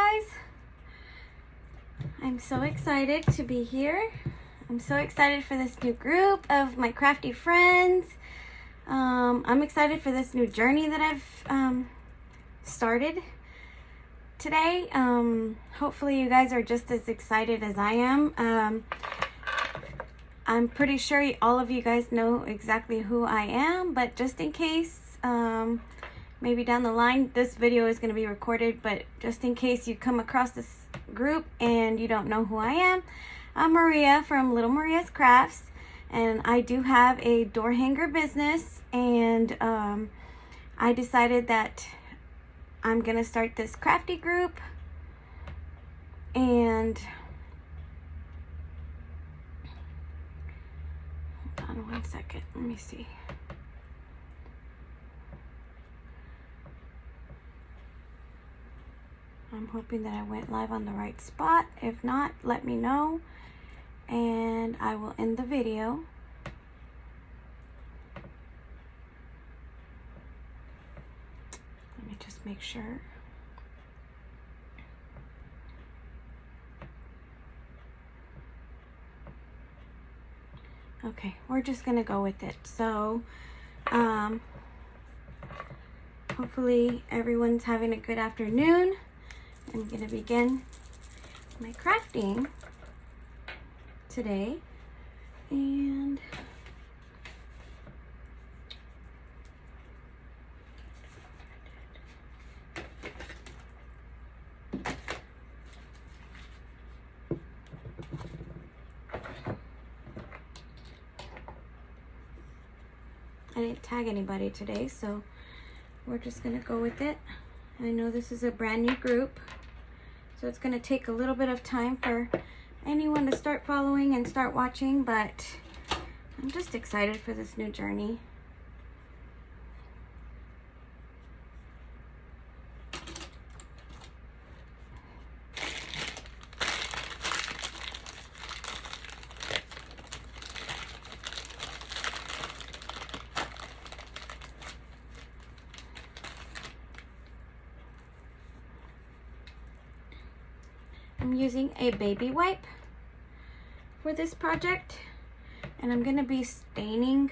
guys. I'm so excited to be here. I'm so excited for this new group of my crafty friends. I'm excited for this new journey that I've started today. Hopefully you guys are just as excited as I am. I'm pretty sure all of you guys know exactly who I am, but just in case, maybe down the line, this video is going to be recorded, but just in case you come across this group and you don't know who I am, I'm Maria from Little Maria's Crafts, and I do have a door hanger business, and I decided that I'm going to start this crafty group, and hold on one second, let me see. I'm hoping that I went live on the right spot. If not, let me know and I will end the video. Let me just make sure. Okay, we're just gonna go with it. So, hopefully everyone's having a good afternoon. I'm going to begin my crafting today, and I didn't tag anybody today, so we're just going to go with it. I know this is a brand new group, so it's going to take a little bit of time for anyone to start following and start watching, but I'm just excited for this new journey. I'm using a baby wipe for this project, and I'm going to be staining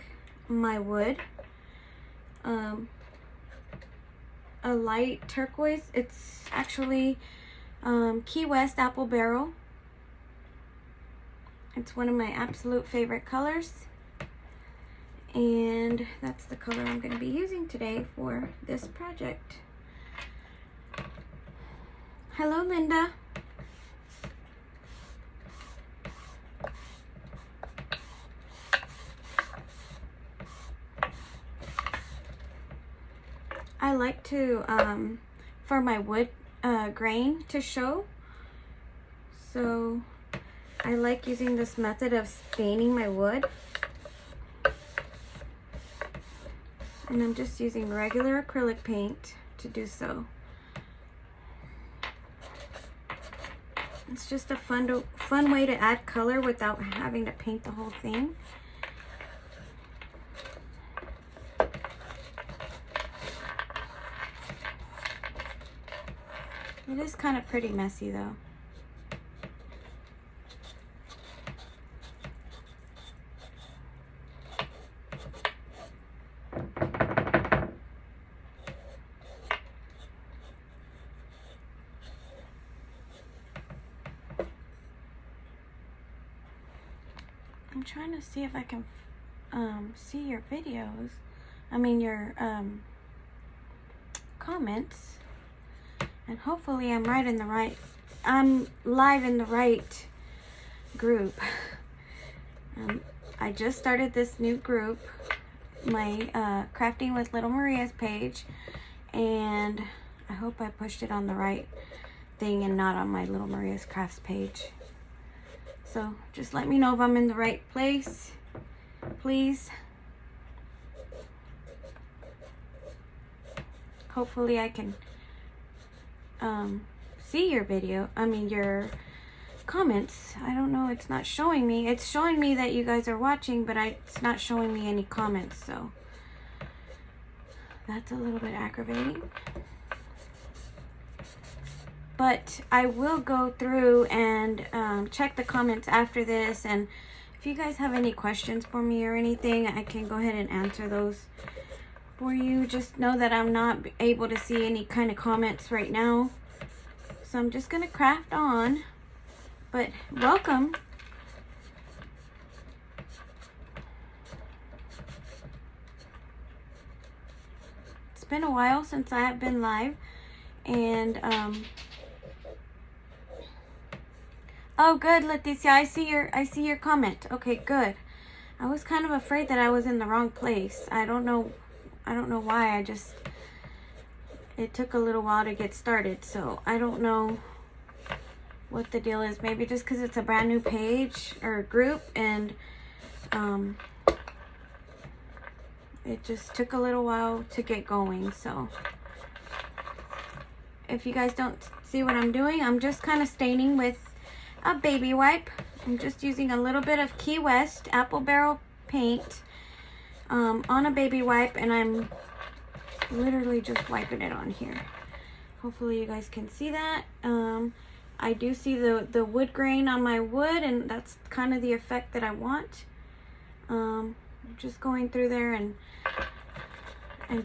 my wood a light turquoise. It's actually Key West Apple Barrel. It's one of my absolute favorite colors, and that's the color I'm going to be using today for this project. Hello, Linda. I like to, for my wood grain to show, so I like using this method of staining my wood, and I'm just using regular acrylic paint to do so. It's just a fun way to add color without having to paint the whole thing. It is kind of pretty messy though. I'm trying to see if I can see your videos. I mean your comments. And hopefully I'm live in the right group. I just started this new group, my Crafting with Little Maria's page, and I hope I pushed it on the right thing and not on my Little Maria's Crafts page. So just let me know if I'm in the right place, please. Hopefully I can see your your comments. I don't know, it's not showing me. It's showing me that you guys are watching, but it's not showing me any comments, so that's a little bit aggravating. but I will go through and check the comments after this, and if you guys have any questions for me or anything, I can go ahead and answer those for you. Just know that I'm not able to see any kind of comments right now, so I'm just gonna craft on. But welcome. It's been a while since I have been live, and oh good, Leticia, I see your comment. Okay, good. I was kind of afraid that I was in the wrong place. I don't know why. It took a little while to get started, so I don't know what the deal is. Maybe just because it's a brand new page or group, and it just took a little while to get going. So if you guys don't see what I'm doing, I'm just kind of staining with a baby wipe. I'm just using a little bit of Key West apple barrel paint on a baby wipe, and I'm literally just wiping it on here. Hopefully you guys can see that. I do see the wood grain on my wood, and that's kind of the effect that I want. I'm just going through there and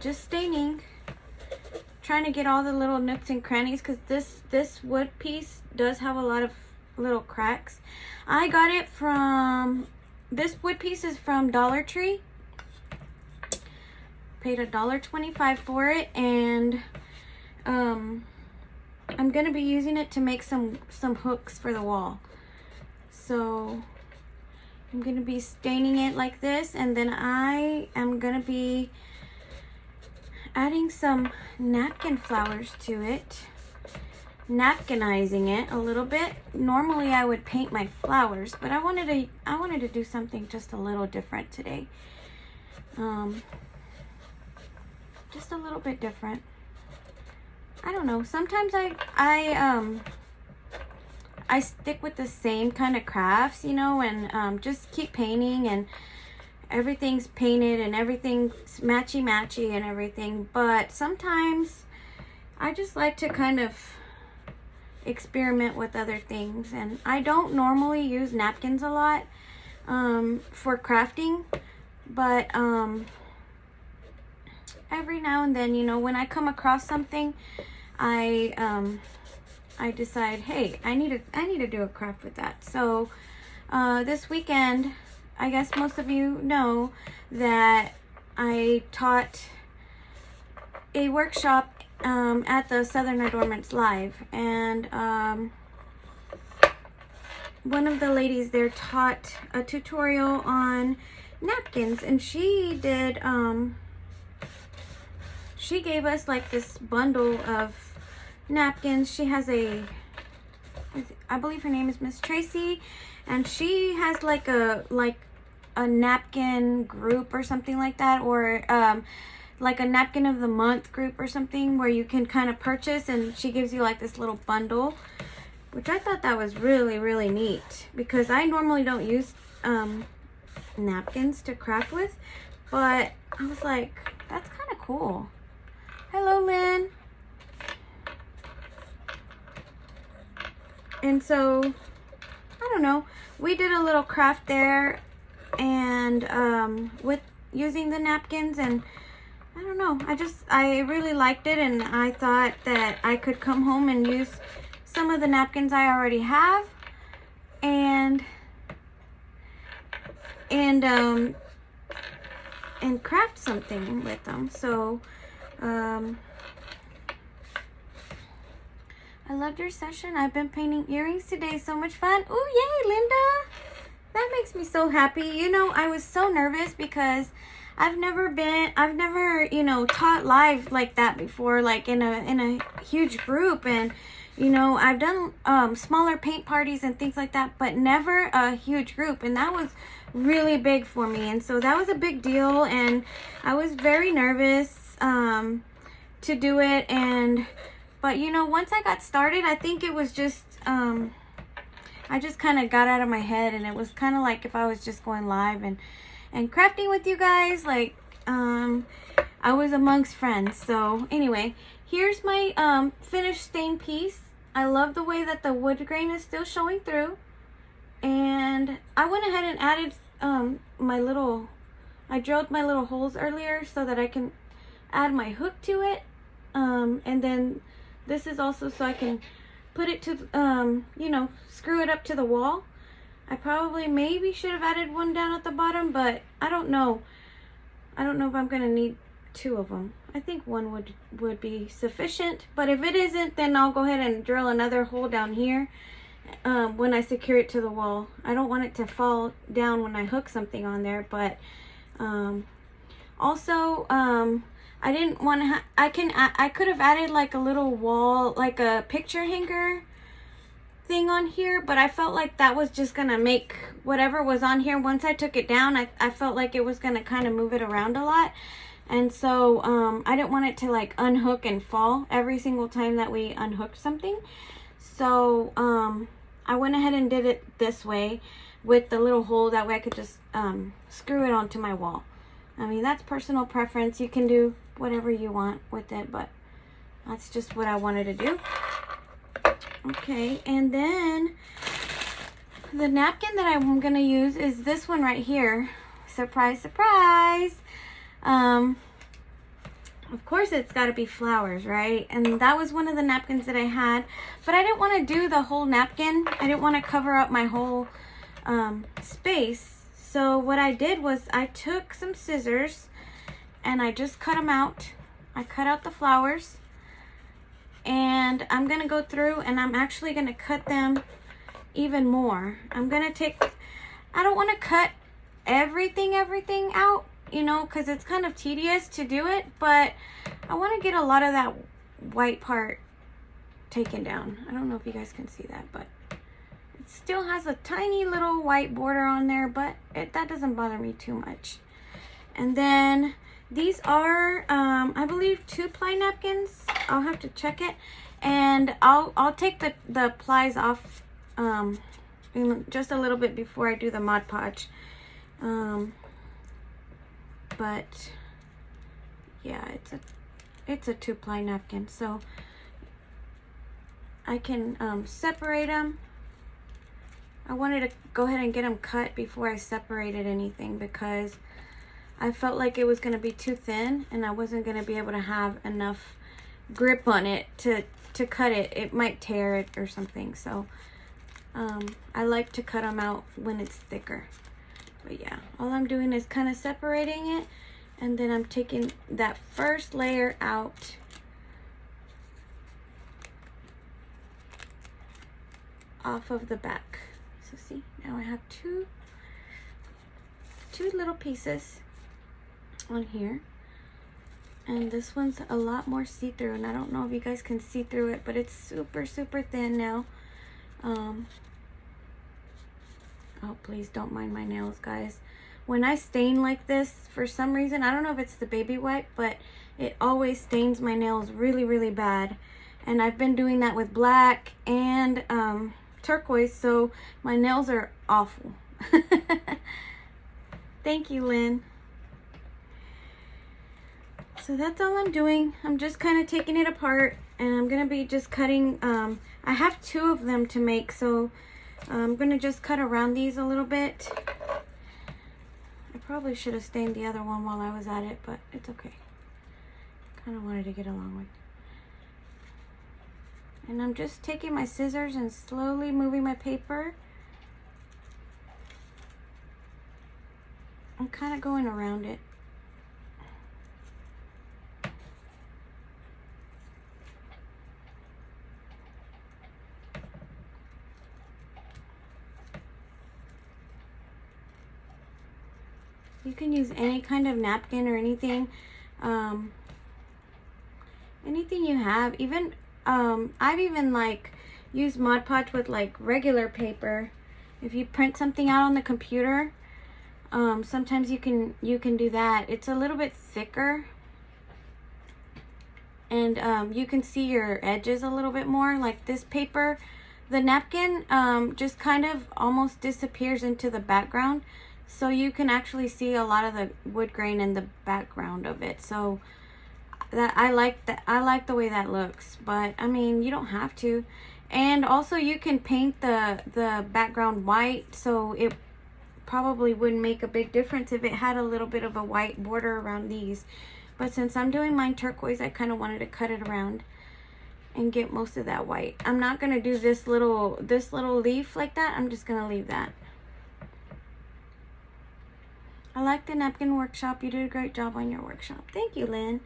just staining, trying to get all the little nooks and crannies, because this wood piece does have a lot of little cracks. I got it from, this wood piece is from Dollar Tree. Paid $1.25 for it, and I'm gonna be using it to make some hooks for the wall. So I'm gonna be staining it like this, and then I am gonna be adding some napkin flowers to it, napkinizing it a little bit. Normally I would paint my flowers, but I wanted to do something just a little different today. Just a little bit different. I don't know. Sometimes I stick with the same kind of crafts, you know, and just keep painting, and everything's painted and everything's matchy and everything. But sometimes I just like to kind of experiment with other things, and I don't normally use napkins a lot for crafting, but every now and then, you know, when I come across something, I decide, hey, I need to do a craft with that. So this weekend, I guess most of you know that I taught a workshop at the Southern Adornments Live, and one of the ladies there taught a tutorial on napkins, and she did she gave us like this bundle of napkins. She has I believe her name is Miss Tracy, and she has like a napkin group or something like that, or like a napkin of the month group or something, where you can kind of purchase, and she gives you like this little bundle, which I thought that was really, really neat, because I normally don't use napkins to craft with, but I was like, that's kind of cool. Hello, Lynn. And so, I don't know, we did a little craft there, and with using the napkins, and I don't know, I really liked it, and I thought that I could come home and use some of the napkins I already have, and craft something with them. So I loved your session. I've been painting earrings today. So much fun. Oh, yay, Linda. That makes me so happy. You know, I was so nervous because I've never, you know, taught live like that before, like in a huge group. And, you know, I've done smaller paint parties and things like that, but never a huge group. And that was really big for me. And so that was a big deal. And I was very nervous to do it. But, you know, once I got started, I think it was just, I just kind of got out of my head, and it was kind of like if I was just going live and crafting with you guys, like, I was amongst friends. So anyway, here's my finished stain piece. I love the way that the wood grain is still showing through. And I went ahead and added I drilled my little holes earlier so that I can add my hook to it. And then this is also so I can put it to, you know, screw it up to the wall. I probably maybe should have added one down at the bottom, but I don't know. I don't know if I'm going to need 2 of them. I think one would be sufficient, but if it isn't, then I'll go ahead and drill another hole down here when I secure it to the wall. I don't want it to fall down when I hook something on there, but also I didn't want to I could have added like a little wall, like a picture hanger thing on here, but I felt like that was just gonna make whatever was on here, once I took it down, I felt like it was gonna kind of move it around a lot. And so I didn't want it to like unhook and fall every single time that we unhooked something. So I went ahead and did it this way with the little hole. That way I could just screw it onto my wall. I mean, that's personal preference. You can do whatever you want with it, but that's just what I wanted to do. Okay, and then the napkin that I'm going to use is this one right here. Surprise, surprise. Of course it's got to be flowers, right? And that was one of the napkins that I had, but I didn't want to do the whole napkin. I didn't want to cover up my whole space. So what I did was I took some scissors and I just cut them out. I cut out the flowers, and I'm going to go through and I'm actually going to cut them even more. I'm going to take, I don't want to cut everything out, you know, because it's kind of tedious to do it, but I want to get a lot of that white part taken down. I don't know if you guys can see that, but it still has a tiny little white border on there, but that doesn't bother me too much. And then these are, I believe, 2-ply napkins. I'll have to check it, and I'll take the plies off just a little bit before I do the Mod Podge. But yeah, it's a 2-ply napkin, so I can separate them. I wanted to go ahead and get them cut before I separated anything, because I felt like it was going to be too thin and I wasn't going to be able to have enough grip on it to cut it. It might tear it or something. So I like to cut them out when it's thicker. But yeah, all I'm doing is kind of separating it, and then I'm taking that first layer out. Off of the back. So see, now I have two little pieces on here, and this one's a lot more see-through, and I don't know if you guys can see through it, but it's super thin now. Oh, please don't mind my nails, guys. When I stain like this, for some reason, I don't know if it's the baby wipe, but it always stains my nails really bad. And I've been doing that with black and turquoise, so my nails are awful. Thank you, Lynn. So that's all I'm doing. I'm just kind of taking it apart, and I'm going to be just cutting. I have 2 of them to make, so I'm going to just cut around these a little bit. I probably should have stained the other one while I was at it, but it's okay. Kind of wanted to get along with it. And I'm just taking my scissors and slowly moving my paper. I'm kind of going around it. You can use any kind of napkin or anything, anything you have. Even I've even like used Mod Podge with like regular paper. If you print something out on the computer, sometimes you can do that. It's a little bit thicker, and you can see your edges a little bit more. Like this paper, the napkin just kind of almost disappears into the background. So you can actually see a lot of the wood grain in the background of it. So I like the way that looks, but I mean, you don't have to. And also you can paint the background white, so it probably wouldn't make a big difference if it had a little bit of a white border around these. But since I'm doing mine turquoise, I kind of wanted to cut it around and get most of that white. I'm not going to do this little leaf like that. I'm just going to leave that. I like the napkin workshop. You did a great job on your workshop. Thank you, Lynn.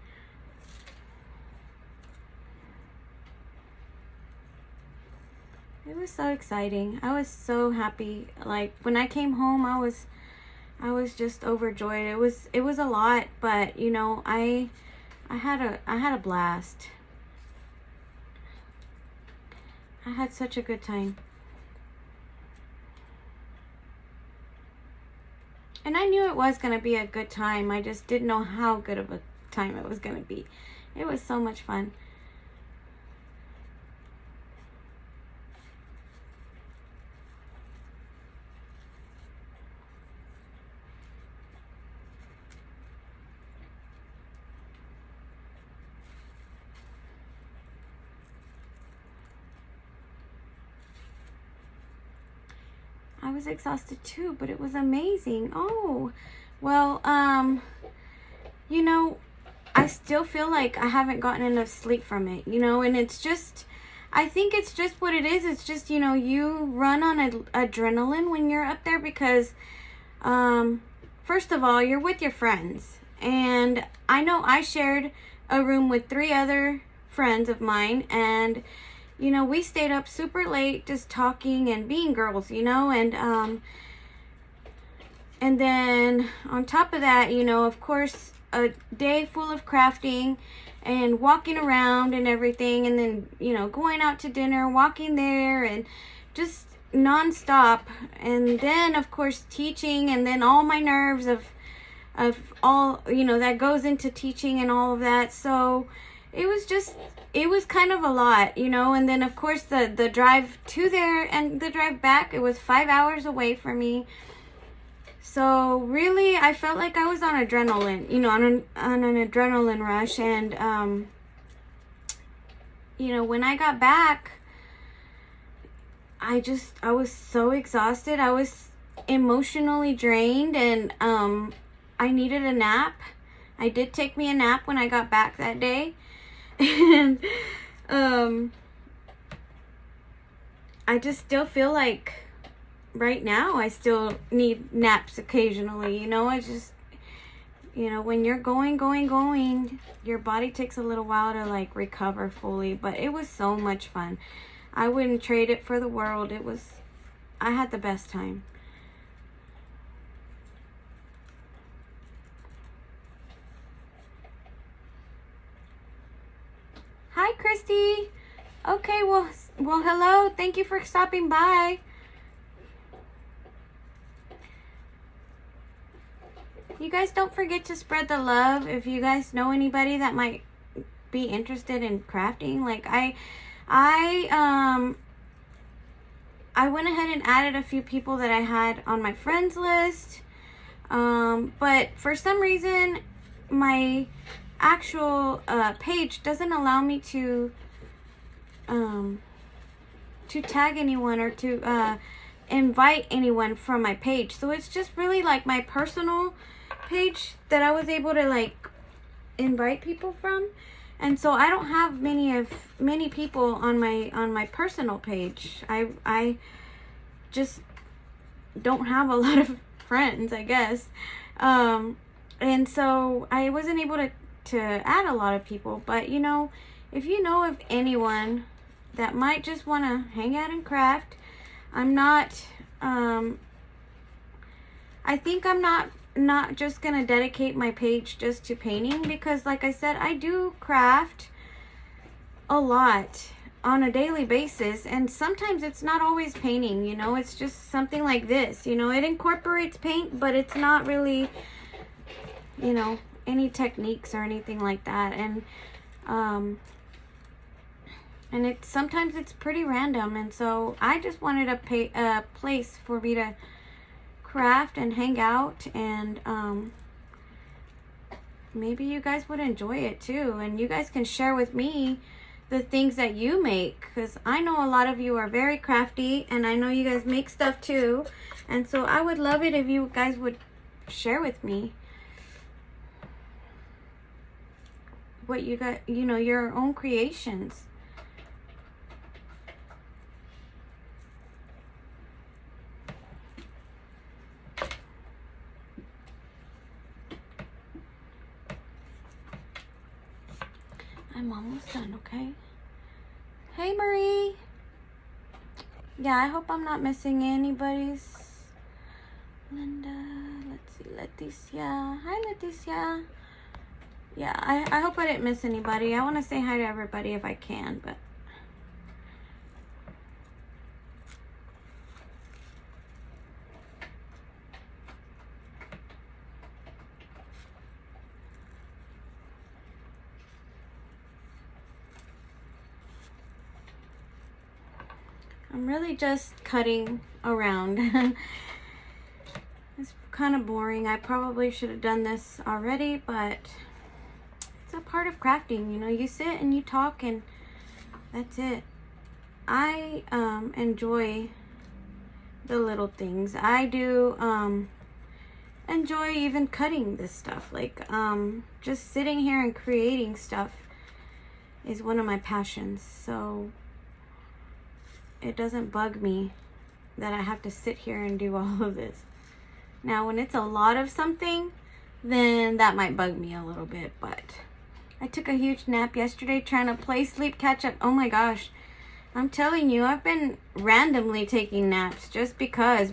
It was so exciting. I was so happy. Like when I came home, I was just overjoyed. It was a lot, but you know, I had a blast. I had such a good time. And I knew it was going to be a good time. I just didn't know how good of a time it was going to be. It was so much fun. I was exhausted too, but it was amazing. Oh, well, you know, I still feel like I haven't gotten enough sleep from it, you know, and it's just, I think it's just what it is. It's just, you know, you run on adrenaline when you're up there because, first of all, you're with your friends. And I know I shared a room with 3 other friends of mine, and you know, we stayed up super late just talking and being girls, you know, and then on top of that, you know, of course, a day full of crafting and walking around and everything, and then, you know, going out to dinner, walking there, and just nonstop. And then, of course, teaching, and then all my nerves of all, you know, that goes into teaching and all of that. So it was kind of a lot, you know. And then of course the drive to there and the drive back, it was 5 hours away from me. So really I felt like I was on adrenaline, you know, on an adrenaline rush. And you know, when I got back, I was so exhausted. I was emotionally drained, and I needed a nap. I did take me a nap when I got back that day. And I just still feel like right now I still need naps occasionally, you know. I just, you know, when you're going, your body takes a little while to like recover fully. But it was so much fun. I wouldn't trade it for the world. I had the best time. Hi, Christy. Okay, well, hello. Thank you for stopping by. You guys don't forget to spread the love. If you guys know anybody that might be interested in crafting, like I went ahead and added a few people that I had on my friends list. But for some reason, my actual page doesn't allow me to tag anyone or to invite anyone from my page. So it's just really like my personal page that I was able to like invite people from. And so I don't have many people on my personal page. I just don't have a lot of friends, I guess. And so I wasn't able to add a lot of people. But you know, if you know of anyone that might just want to hang out and craft, I'm not I think I'm not just gonna dedicate my page just to painting, because like I said, I do craft a lot on a daily basis, and sometimes it's not always painting, you know. It's just something like this, you know. It incorporates paint, but it's not really, you know, any techniques or anything like that. And sometimes it's pretty random. And so I just wanted a place for me to craft and hang out and maybe you guys would enjoy it too. And you guys can share with me the things that you make, because I know a lot of you are very crafty, and I know you guys make stuff too. And so I would love it if you guys would share with me what you got, you know, your own creations. I'm almost done, okay? Hey, Marie. Yeah, I hope I'm not missing anybody's. Linda, let's see, Leticia. Hi, Leticia. Yeah, I hope I didn't miss anybody. I want to say hi to everybody if I can, but I'm really just cutting around. It's kind of boring. I probably should have done this already, but it's a part of crafting. You know, you sit and you talk, and that's it. I enjoy the little things. I do enjoy even cutting this stuff. Like just sitting here and creating stuff is one of my passions. So it doesn't bug me that I have to sit here and do all of this. Now, when it's a lot of something, then that might bug me a little bit. But I took a huge nap yesterday trying to play sleep catch up. Oh my gosh. I'm telling you, I've been randomly taking naps just because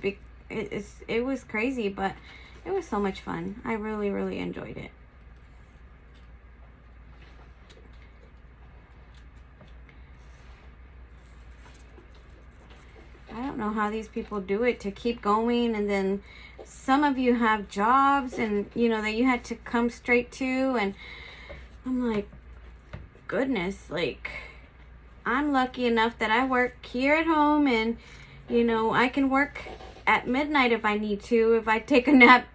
it was crazy, but it was so much fun. I really, really enjoyed it. I don't know how these people do it to keep going, and then some of you have jobs and you know that you had to come straight to, and I'm like, goodness, like I'm lucky enough that I work here at home, and you know I can work at midnight if I need to, if I take a nap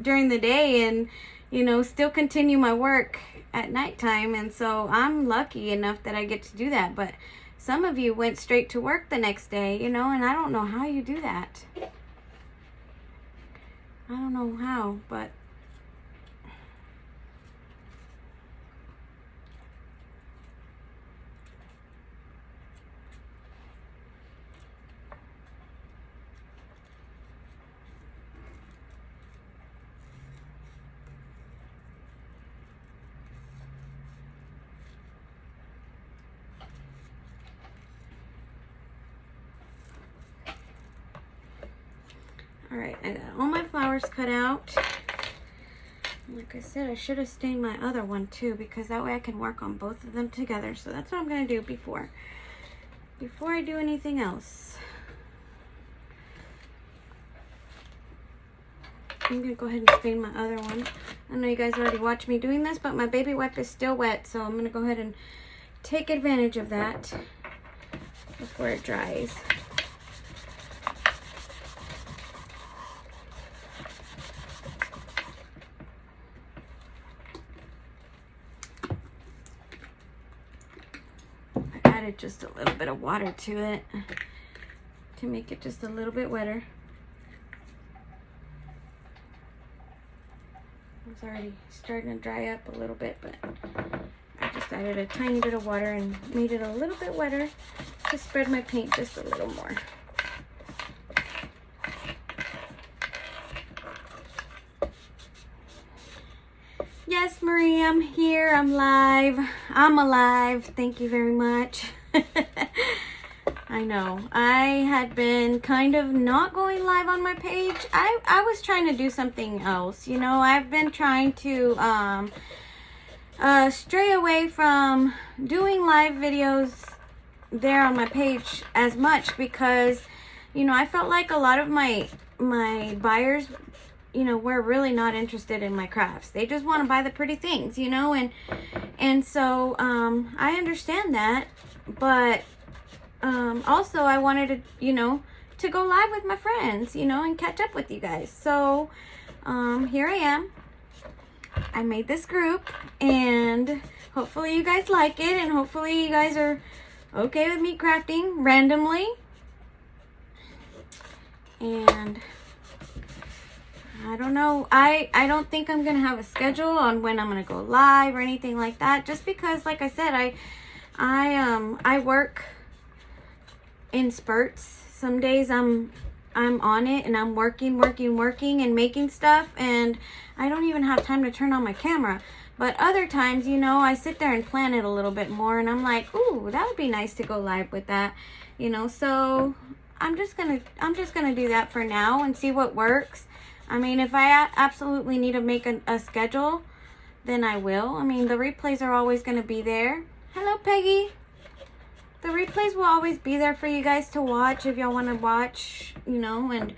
during the day, and you know still continue my work at nighttime. And so I'm lucky enough that I get to do that. But some of you went straight to work the next day, you know, and I don't know how you do that. I don't know how, but all right, I got all my flowers cut out. Like I said, I should have stained my other one too, because that way I can work on both of them together. So that's what I'm going to do before I do anything else. I'm going to go ahead and stain my other one. I know you guys already watched me doing this, but my baby wipe is still wet, so I'm going to go ahead and take advantage of that before it dries. Added just a little bit of water to it to make it just a little bit wetter. It's already starting to dry up a little bit, but I just added a tiny bit of water and made it a little bit wetter to spread my paint just a little more. Yes, Marie, I'm here. I'm live. I'm alive. Thank you very much. I know. I had been kind of not going live on my page. I was trying to do something else. You know, I've been trying to stray away from doing live videos there on my page as much because, you know, I felt like a lot of my buyers, you know, we're really not interested in my crafts. They just want to buy the pretty things, you know, and so I understand that, but also I wanted to, you know, to go live with my friends, you know, and catch up with you guys. So here I am. I made this group, and hopefully you guys like it, and hopefully you guys are okay with me crafting randomly. And I don't know, I don't think I'm gonna have a schedule on when I'm gonna go live or anything like that, just because, like I said, I work in spurts. Some days I'm on it and I'm working and making stuff, and I don't even have time to turn on my camera. But other times, you know, I sit there and plan it a little bit more, and I'm like, ooh, that would be nice to go live with that, you know. So I'm just gonna do that for now and see what works. I mean, if I absolutely need to make a schedule, then I will. I mean, the replays are always gonna be there. Hello, Peggy. The replays will always be there for you guys to watch if y'all want to watch, you know. And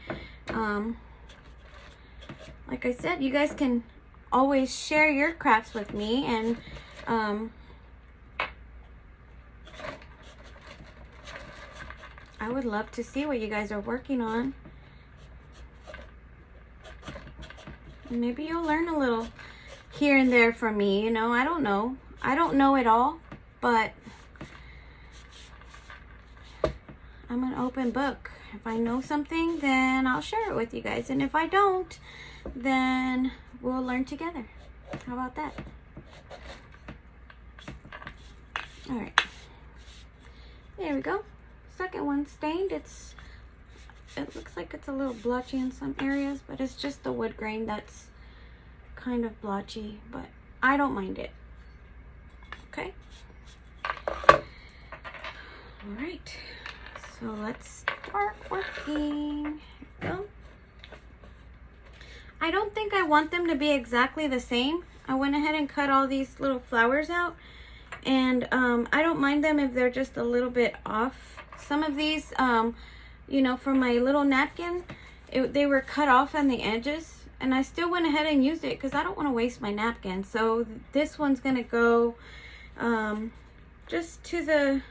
like I said, you guys can always share your crafts with me, and I would love to see what you guys are working on. And maybe you'll learn a little here and there from me, you know. I don't know. I don't know it all, but I'm an open book. If I know something, then I'll share it with you guys. And if I don't, then we'll learn together. How about that? All right. There we go. Second one stained. It looks like it's a little blotchy in some areas, but it's just the wood grain that's kind of blotchy, but I don't mind it. Okay. All right. So let's start working. Here we go. I don't think I want them to be exactly the same. I went ahead and cut all these little flowers out, and I don't mind them if they're just a little bit off. Some of these, you know, for my little napkin, they were cut off on the edges, and I still went ahead and used it because I don't want to waste my napkin. So this one's gonna go just to the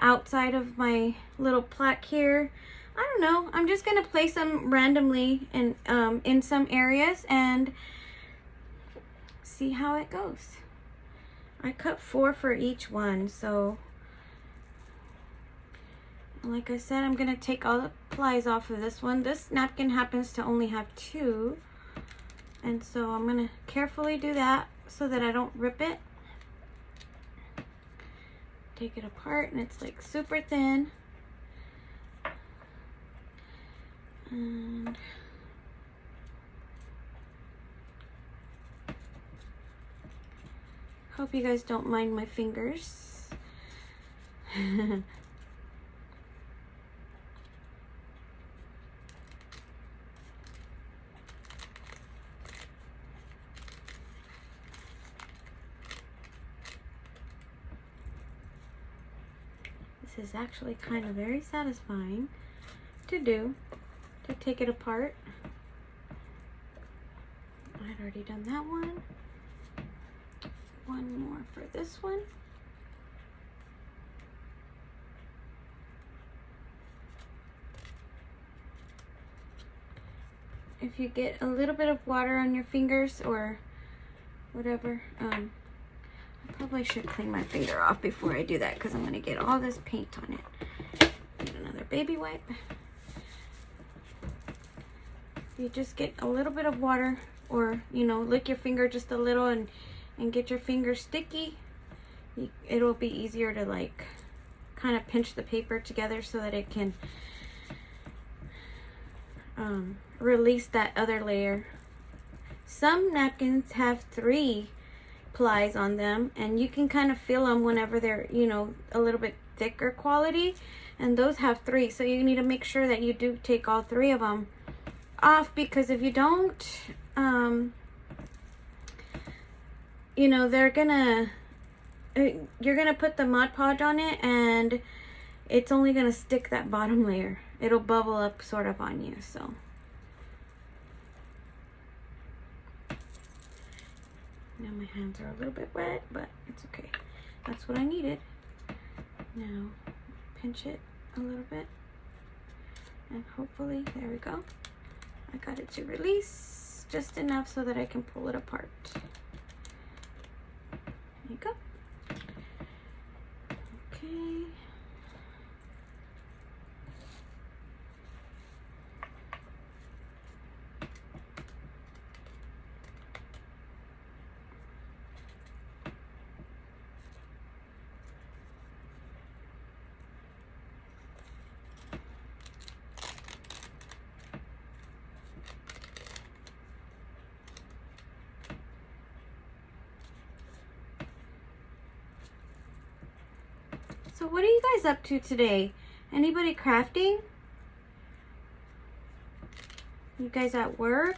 outside of my little plaque here. I don't know, I'm just gonna place them randomly in some areas and see how it goes. I cut 4 for each one, so like I said, I'm gonna take all the plies off of this one. This napkin happens to only have 2, and so I'm gonna carefully do that so that I don't rip it. Take it apart, and it's like super thin. And hope you guys don't mind my fingers. This is actually kind of very satisfying to do, to take it apart. I'd already done that one. One more for this one. If you get a little bit of water on your fingers or whatever, I probably should clean my finger off before I do that, because I'm going to get all this paint on it. Get another baby wipe. You just get a little bit of water, or, you know, lick your finger just a little and get your finger sticky. It'll be easier to, like, kind of pinch the paper together so that it can release that other layer. Some napkins have 3 plies on them, and you can kind of feel them whenever they're, you know, a little bit thicker quality, and those have 3. So you need to make sure that you do take all 3 of them off, because if you don't, you know, you're gonna put the Mod Podge on it, and it's only gonna stick that bottom layer. It'll bubble up sort of on you. So now my hands are a little bit wet, but it's okay. That's what I needed. Now pinch it a little bit, and hopefully, there we go. I got it to release just enough so that I can pull it apart. There you go. Okay. So what are you guys up to today? Anybody crafting? You guys at work?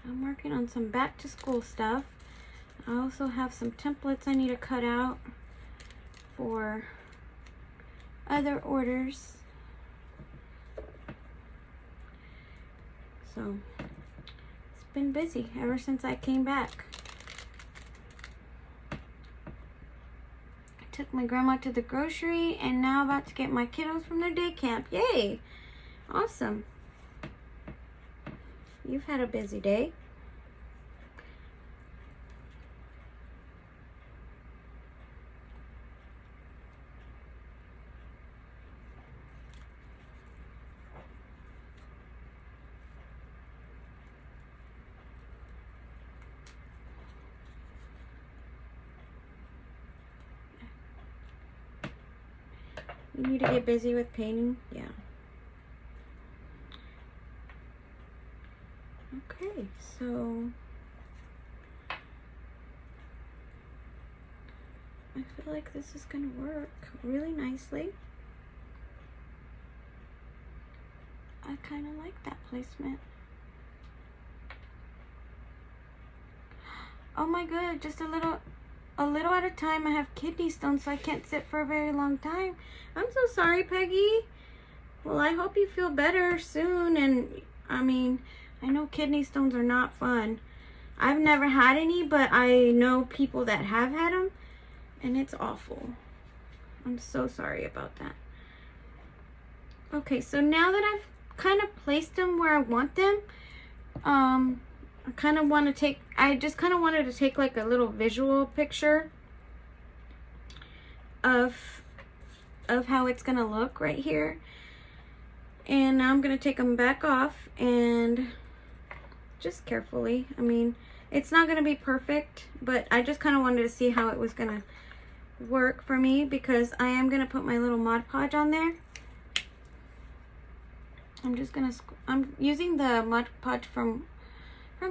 I'm working on some back to school stuff. I also have some templates I need to cut out for other orders. So it's been busy ever since I came back. I took my grandma to the grocery and now about to get my kiddos from their day camp. Yay! Awesome. You've had a busy day. You need to get busy with painting? Yeah. Okay, so I feel like this is gonna work really nicely. I kind of like that placement. Oh my god, just a little at a time. I have kidney stones, so I can't sit for a very long time. I'm so sorry, Peggy. Well, I hope you feel better soon. And I mean, I know kidney stones are not fun. I've never had any, but I know people that have had them, and it's awful. I'm so sorry about that. Okay, so now that I've kind of placed them where I want them, I kind of want to take, I just kind of wanted to take like a little visual picture of how it's going to look right here. And now I'm going to take them back off and just carefully. I mean, it's not going to be perfect, but I just kind of wanted to see how it was going to work for me, because I am going to put my little Mod Podge on there. I'm just going to, I'm using the Mod Podge from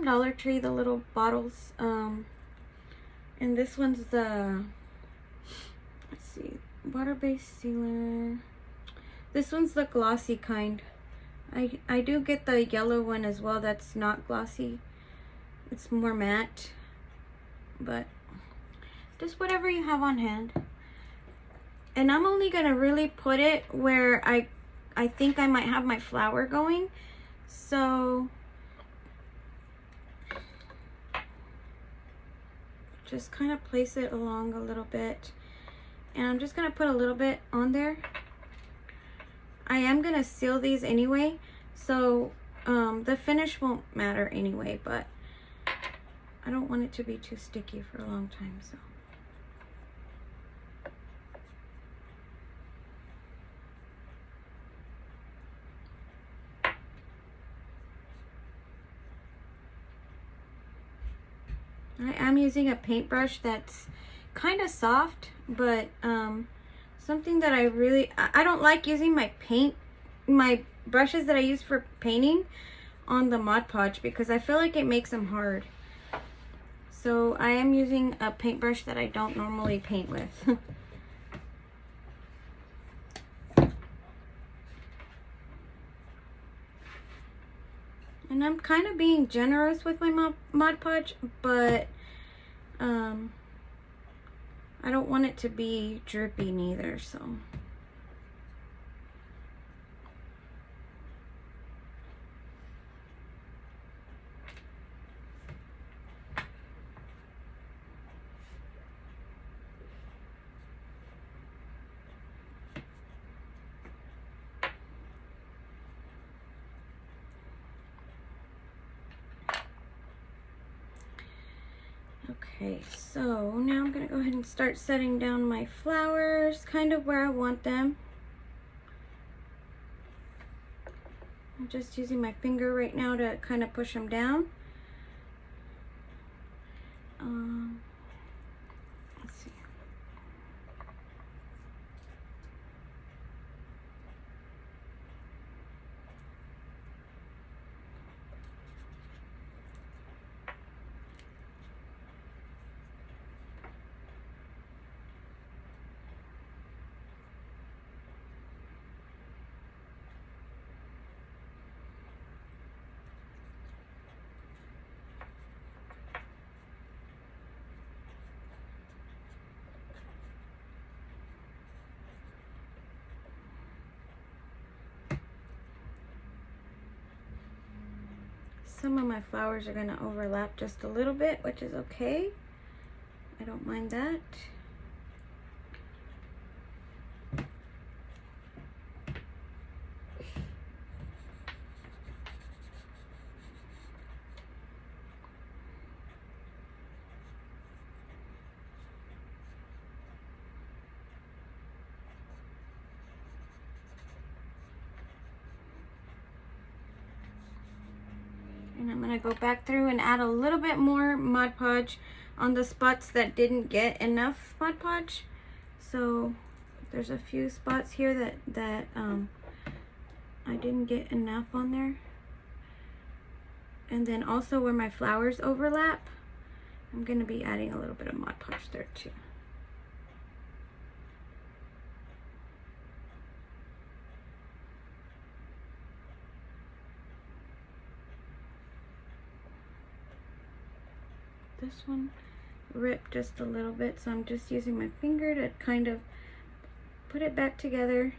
Dollar Tree, the little bottles. And this one's the, let's see, water-based sealer. This one's the glossy kind. I do get the yellow one as well that's not glossy. It's more matte. But just whatever you have on hand. And I'm only going to really put it where I think I might have my flower going. So just kind of place it along a little bit. And I'm just going to put a little bit on there. I am going to seal these anyway, so the finish won't matter anyway, but I don't want it to be too sticky for a long time, so. I am using a paintbrush that's kind of soft, but something that I don't like using my brushes that I use for painting on the Mod Podge, because I feel like it makes them hard. So I am using a paintbrush that I don't normally paint with. And I'm kind of being generous with my Mod Podge, but I don't want it to be drippy neither, so. Okay, so now I'm gonna go ahead and start setting down my flowers kind of where I want them. I'm just using my finger right now to kind of push them down. Let's see. Some of my flowers are going to overlap just a little bit, which is okay. I don't mind that. And I'm going to go back through and add a little bit more Mod Podge on the spots that didn't get enough Mod Podge. So there's a few spots here that I didn't get enough on there. And then also where my flowers overlap, I'm going to be adding a little bit of Mod Podge there too. This one ripped just a little bit, so I'm just using my finger to kind of put it back together.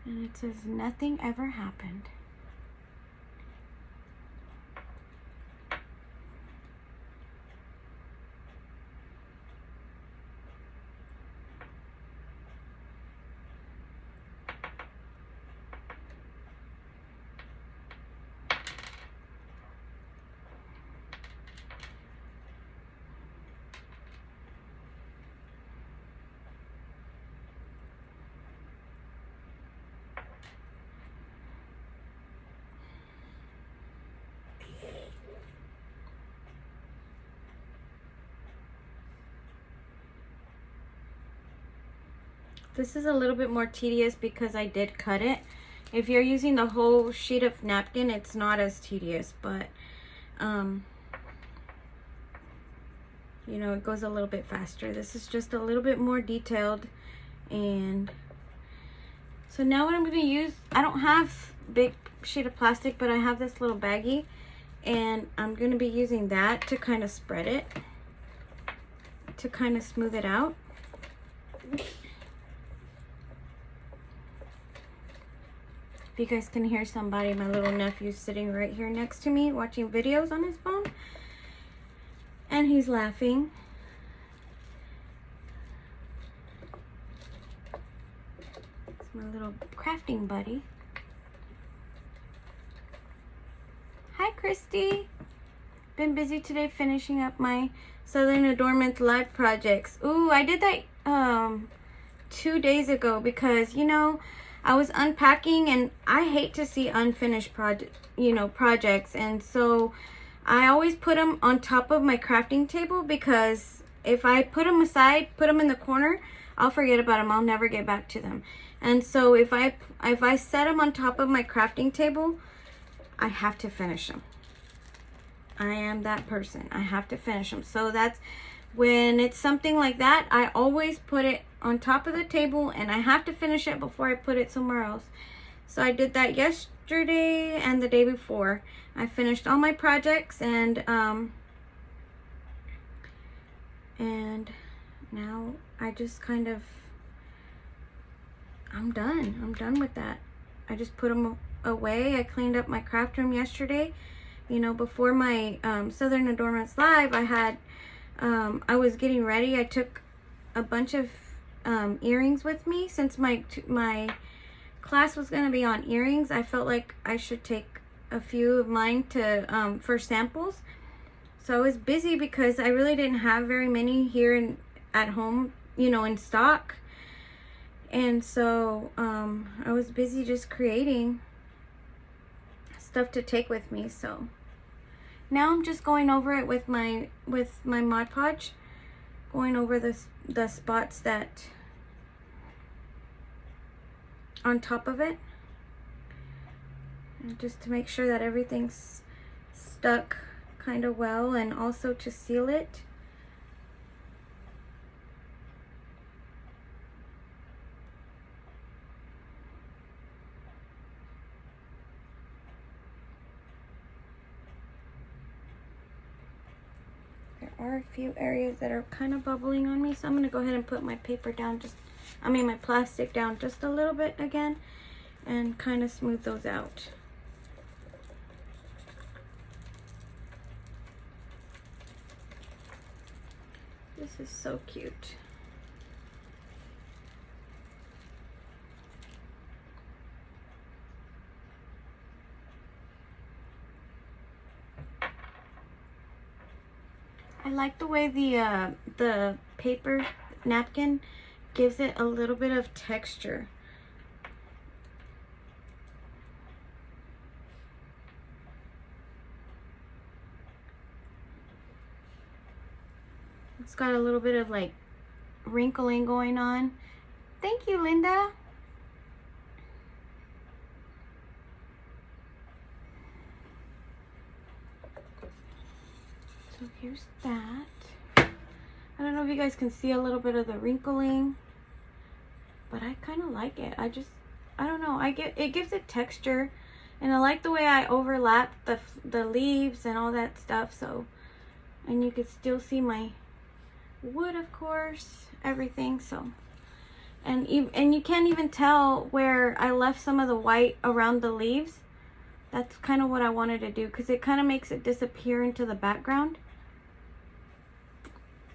And it says nothing ever happened. This is a little bit more tedious because I did cut it. If you're using the whole sheet of napkin, it's not as tedious, but you know, it goes a little bit faster. This is just a little bit more detailed. And so now what I'm going to use, I don't have big sheet of plastic, but I have this little baggie, and I'm going to be using that to kind of spread it, to kind of smooth it out. If you guys can hear somebody, my little nephew's sitting right here next to me watching videos on his phone, and he's laughing. It's my little crafting buddy. Hi, Christy. Been busy today finishing up my Southern Adornment live projects. Ooh, I did that 2 days ago because, you know, I was unpacking and I hate to see unfinished projects, and so I always put them on top of my crafting table, because if I put them aside, put them in the corner, I'll forget about them. I'll never get back to them. And so if I set them on top of my crafting table, I have to finish them. I am that person. I have to finish them. So that's when it's something like that, I always put it on top of the table, and I have to finish it before I put it somewhere else. So I did that yesterday and the day before. I finished all my projects, and now I just kind of, I'm done with that. I just put them away. I cleaned up my craft room yesterday. You know, before my Southern Adornments Live, I had, I was getting ready. I took a bunch of earrings with me. Since my class was going to be on earrings, I felt like I should take a few of mine to for samples. So I was busy because I really didn't have very many here at home, you know, in stock. And so I was busy just creating stuff to take with me. So now I'm just going over it with my Mod Podge, going over the spots that on top of it, and just to make sure that everything's stuck kind of well, and also to seal it. There are a few areas that are kind of bubbling on me, so I'm going to go ahead and put my paper down, my plastic down just a little bit again, and kind of smooth those out. This is so cute. I like the way the paper napkin gives it a little bit of texture. It's got a little bit of like wrinkling going on. Thank you, Linda. So here's that. I don't know if you guys can see a little bit of the wrinkling, but I kind of like it. I don't know. It gives it texture, and I like the way I overlap the leaves and all that stuff. So, and you could still see my wood, of course, everything. So, and you can't even tell where I left some of the white around the leaves. That's kind of what I wanted to do, because it kind of makes it disappear into the background.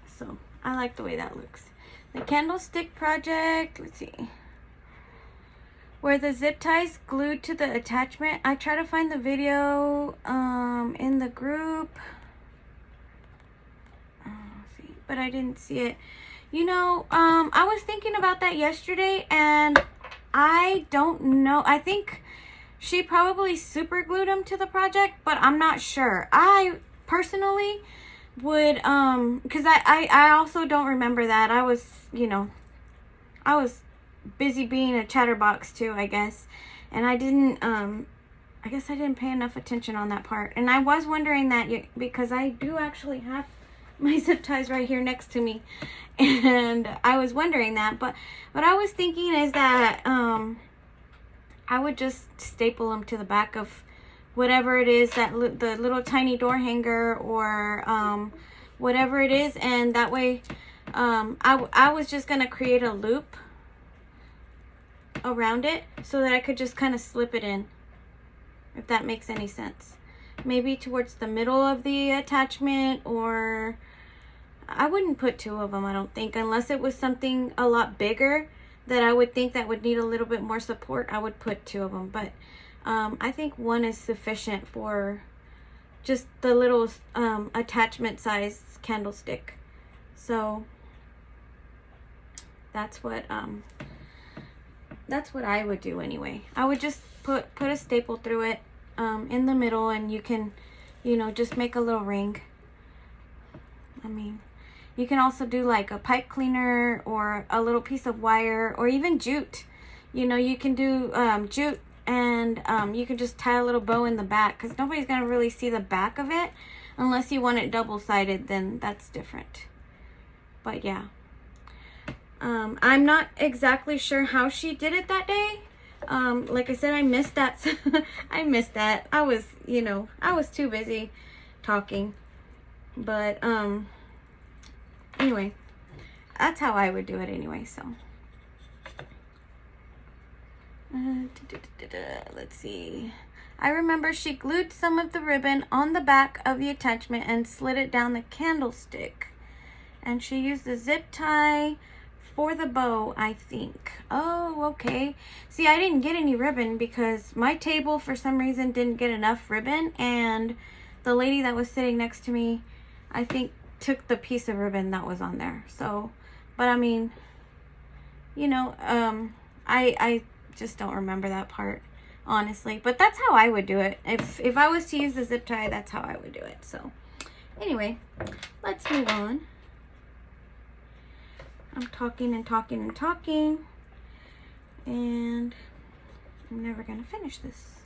So I like the way that looks. The candlestick project, let's see, where the zip ties glued to the attachment. I try to find the video in the group. See, but I didn't see it. You know, I was thinking about that yesterday, and I don't know. I think she probably super glued them to the project, but I'm not sure. I personally would, because I also don't remember that. I was, you know, I was busy being a chatterbox too, I guess. And I didn't, I guess I didn't pay enough attention on that part. And I was wondering that, because I do actually have my zip ties right here next to me. And I was wondering that, but what I was thinking is that, I would just staple them to the back of whatever it is, that the little tiny door hanger, or whatever it is, and that way I was just gonna create a loop around it so that I could just kind of slip it in, if that makes any sense. Maybe towards the middle of the attachment, or I wouldn't put two of them, I don't think, unless it was something a lot bigger that I would think that would need a little bit more support. I would put two of them, but I think one is sufficient for just the little attachment size candlestick. So that's what I would do anyway. I would just put a staple through it in the middle, and you can, you know, just make a little ring. I mean, you can also do like a pipe cleaner, or a little piece of wire, or even jute. You know, you can do jute, and you can just tie a little bow in the back, because nobody's going to really see the back of it unless you want it double-sided. Then that's different. But yeah, I'm not exactly sure how she did it that day. Like I said, I missed that. I missed that. I was, you know, I was too busy talking. But anyway, that's how I would do it anyway. So let's see. I remember she glued some of the ribbon on the back of the attachment and slid it down the candlestick. And she used the zip tie for the bow, I think. Oh, okay. See, I didn't get any ribbon because my table for some reason didn't get enough ribbon, and the lady that was sitting next to me, I think, took the piece of ribbon that was on there. So, but I mean, you know, I just don't remember that part, honestly. But that's how I would do it. If I was to use the zip tie, that's how I would do it. So, anyway, let's move on. I'm talking and talking and talking, and I'm never gonna finish this.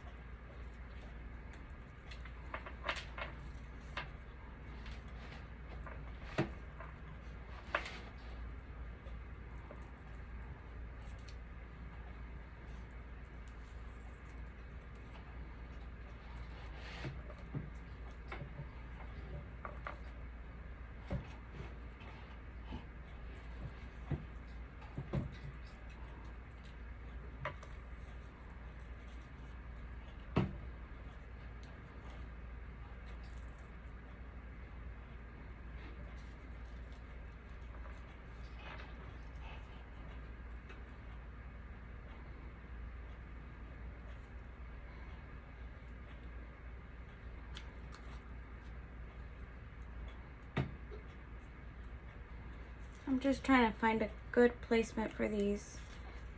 I'm just trying to find a good placement for these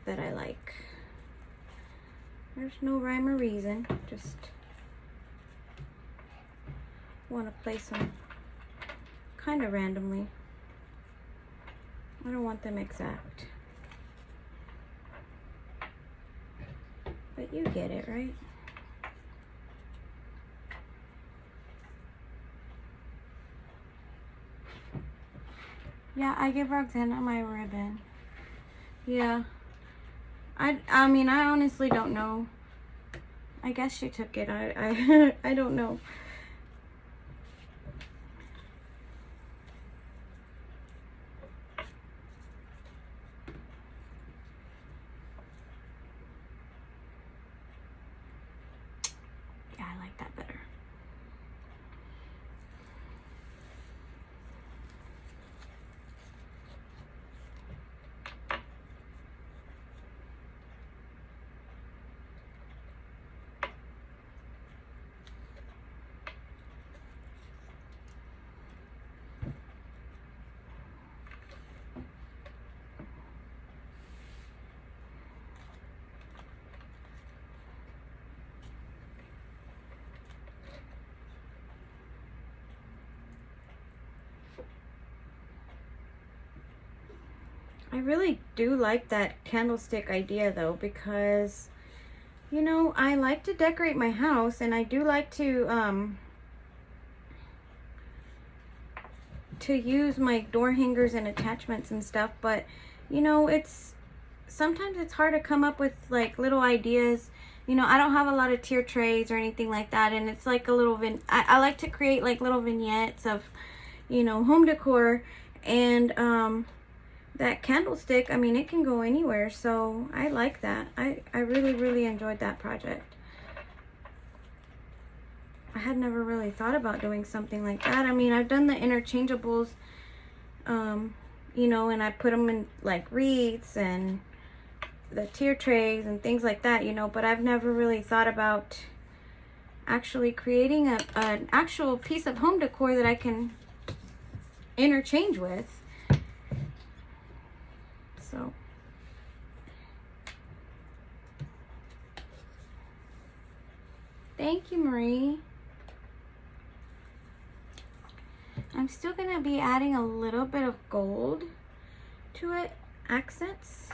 that I like. There's no rhyme or reason, just want to place them kind of randomly. I don't want them exact. But you get it, right? Yeah, I give Roxanna my ribbon. Yeah. I mean, I honestly don't know. I guess she took it. I don't know. Yeah, I like that better. I really do like that candlestick idea though, because, you know, I like to decorate my house, and I do like to use my door hangers and attachments and stuff, but, you know, sometimes it's hard to come up with like little ideas. You know, I don't have a lot of tier trays or anything like that, and it's like a little I like to create like little vignettes of, you know, home decor, and that candlestick, I mean, it can go anywhere, so I like that. I really, really enjoyed that project. I had never really thought about doing something like that. I mean, I've done the interchangeables, you know, and I put them in like wreaths and the tier trays and things like that, you know, but I've never really thought about actually creating an actual piece of home decor that I can interchange with. So thank you, Marie. I'm still gonna be adding a little bit of gold to it, accents.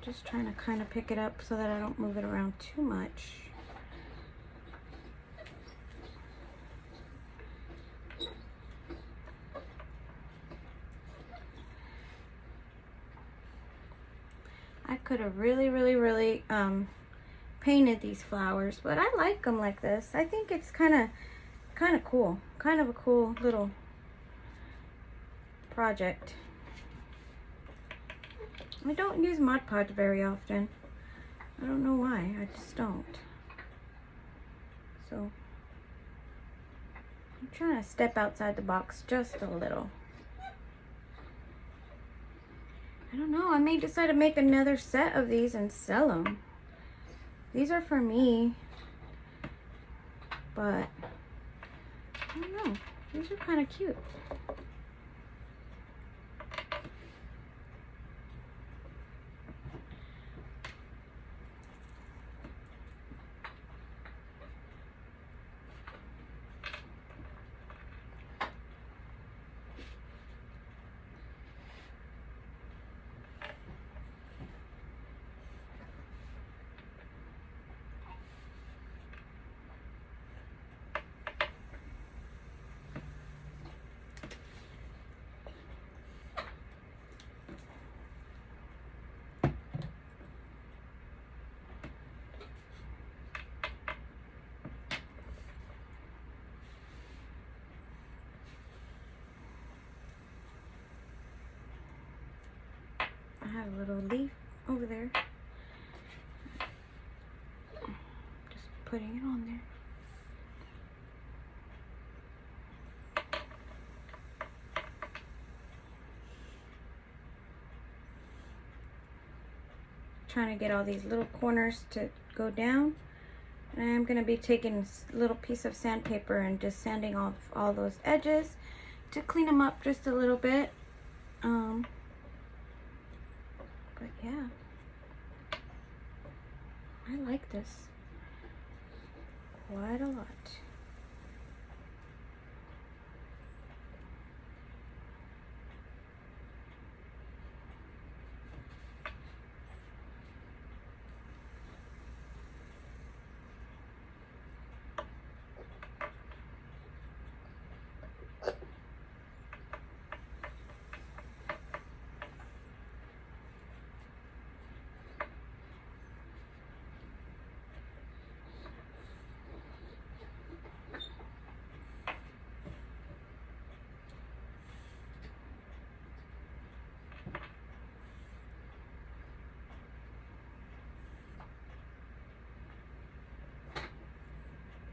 Just trying to kind of pick it up so that I don't move it around too much. could have really painted these flowers, but I like them like this. I think it's kind of cool. Kind of a cool little project. I don't use Mod Podge very often. I don't know why, I just don't. So I'm trying to step outside the box just a little. I don't know, I may decide to make another set of these and sell them. These are for me, but I don't know, these are kind of cute. I have a little leaf over there. Just putting it on there. Trying to get all these little corners to go down. And I'm going to be taking a little piece of sandpaper and just sanding off all those edges to clean them up just a little bit. But yeah, I like this quite a lot.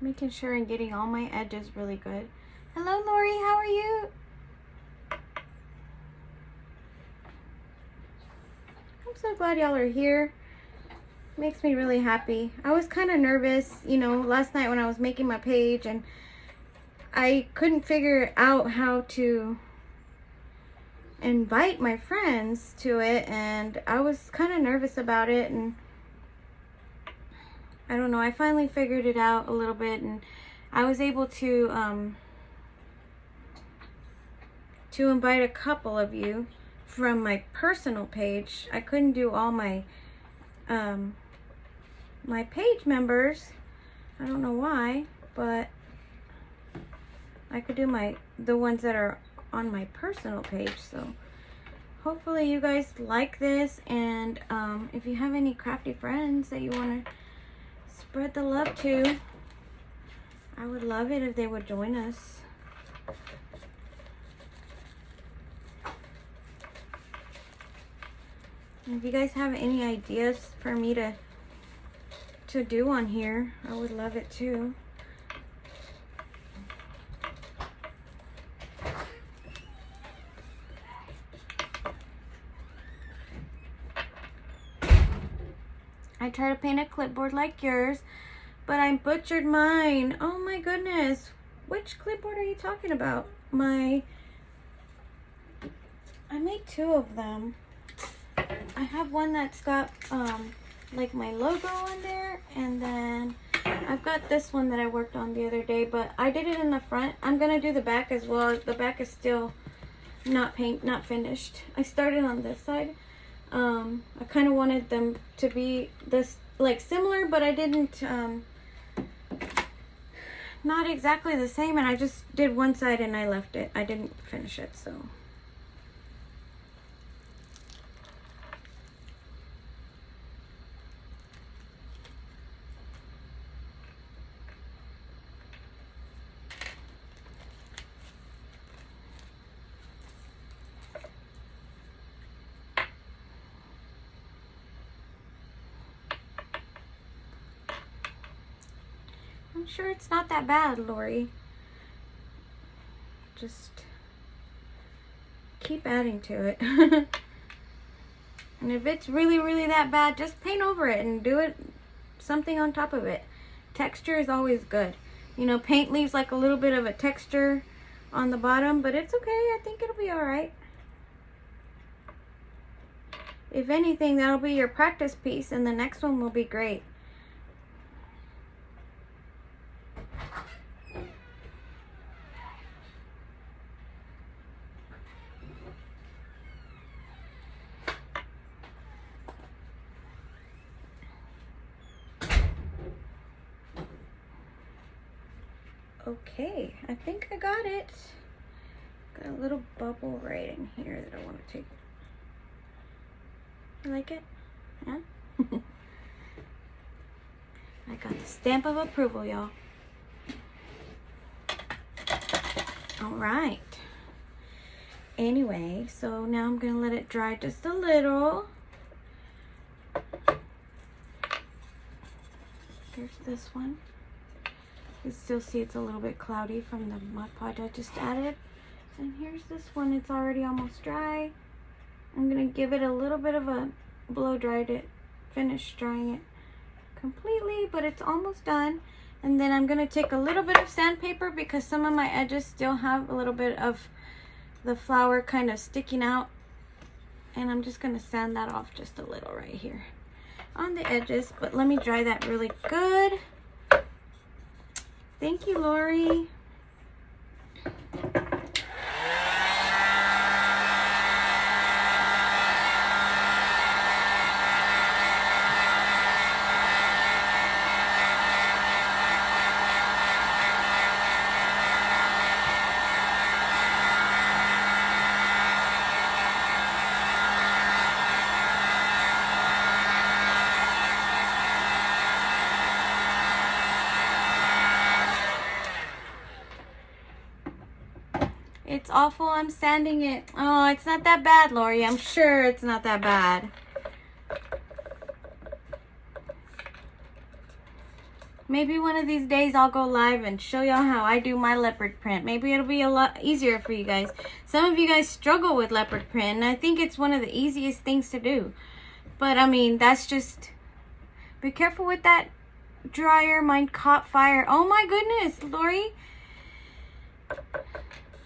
Making sure and getting all my edges really good. Hello, Lori, how are you? I'm so glad y'all are here. Makes me really happy. I was kind of nervous, you know, last night when I was making my page, and I couldn't figure out how to invite my friends to it, and I was kind of nervous about it, and I don't know, I finally figured it out a little bit, and I was able to invite a couple of you from my personal page. I couldn't do all my my page members. I don't know why, but I could do the ones that are on my personal page. So hopefully you guys like this, and if you have any crafty friends that you want to spread the love to, I would love it if they would join us. And if you guys have any ideas for me to do on here, I would love it too. I try to paint a clipboard like yours, but I butchered mine. Oh my goodness. Which clipboard are you talking about? I made two of them. I have one that's got like my logo on there, and then I've got this one that I worked on the other day, but I did it in the front. I'm gonna do the back as well. The back is still not finished. I started on this side. I kind of wanted them to be this like similar, but I didn't not exactly the same, and I just did one side and I left it. I didn't finish it, so I'm sure it's not that bad, Lori. Just keep adding to it. And if it's really, really that bad, just paint over it and do it something on top of it. Texture is always good. You know, paint leaves like a little bit of a texture on the bottom, but it's okay. I think it'll be all right. If anything, that'll be your practice piece, and the next one will be great. Okay, I think I got it. Got a little bubble right in here that I want to take. You like it? Yeah? I got the stamp of approval, y'all. All right. Anyway, so now I'm gonna let it dry just a little. Here's this one. You can still see it's a little bit cloudy from the Mod Podge I just added. And here's this one. It's already almost dry. I'm gonna give it a little bit of a blow dry to finish drying it completely, but it's almost done. And then I'm gonna take a little bit of sandpaper because some of my edges still have a little bit of the flower kind of sticking out. And I'm just gonna sand that off just a little right here on the edges, but let me dry that really good. Thank you, Lori. It's awful. I'm sanding it. Oh, it's not that bad, Lori. I'm sure it's not that bad. Maybe one of these days I'll go live and show y'all how I do my leopard print. Maybe it'll be a lot easier for you guys. Some of you guys struggle with leopard print, and I think it's one of the easiest things to do. But, I mean, that's just... Be careful with that dryer. Mine caught fire. Oh, my goodness, Lori.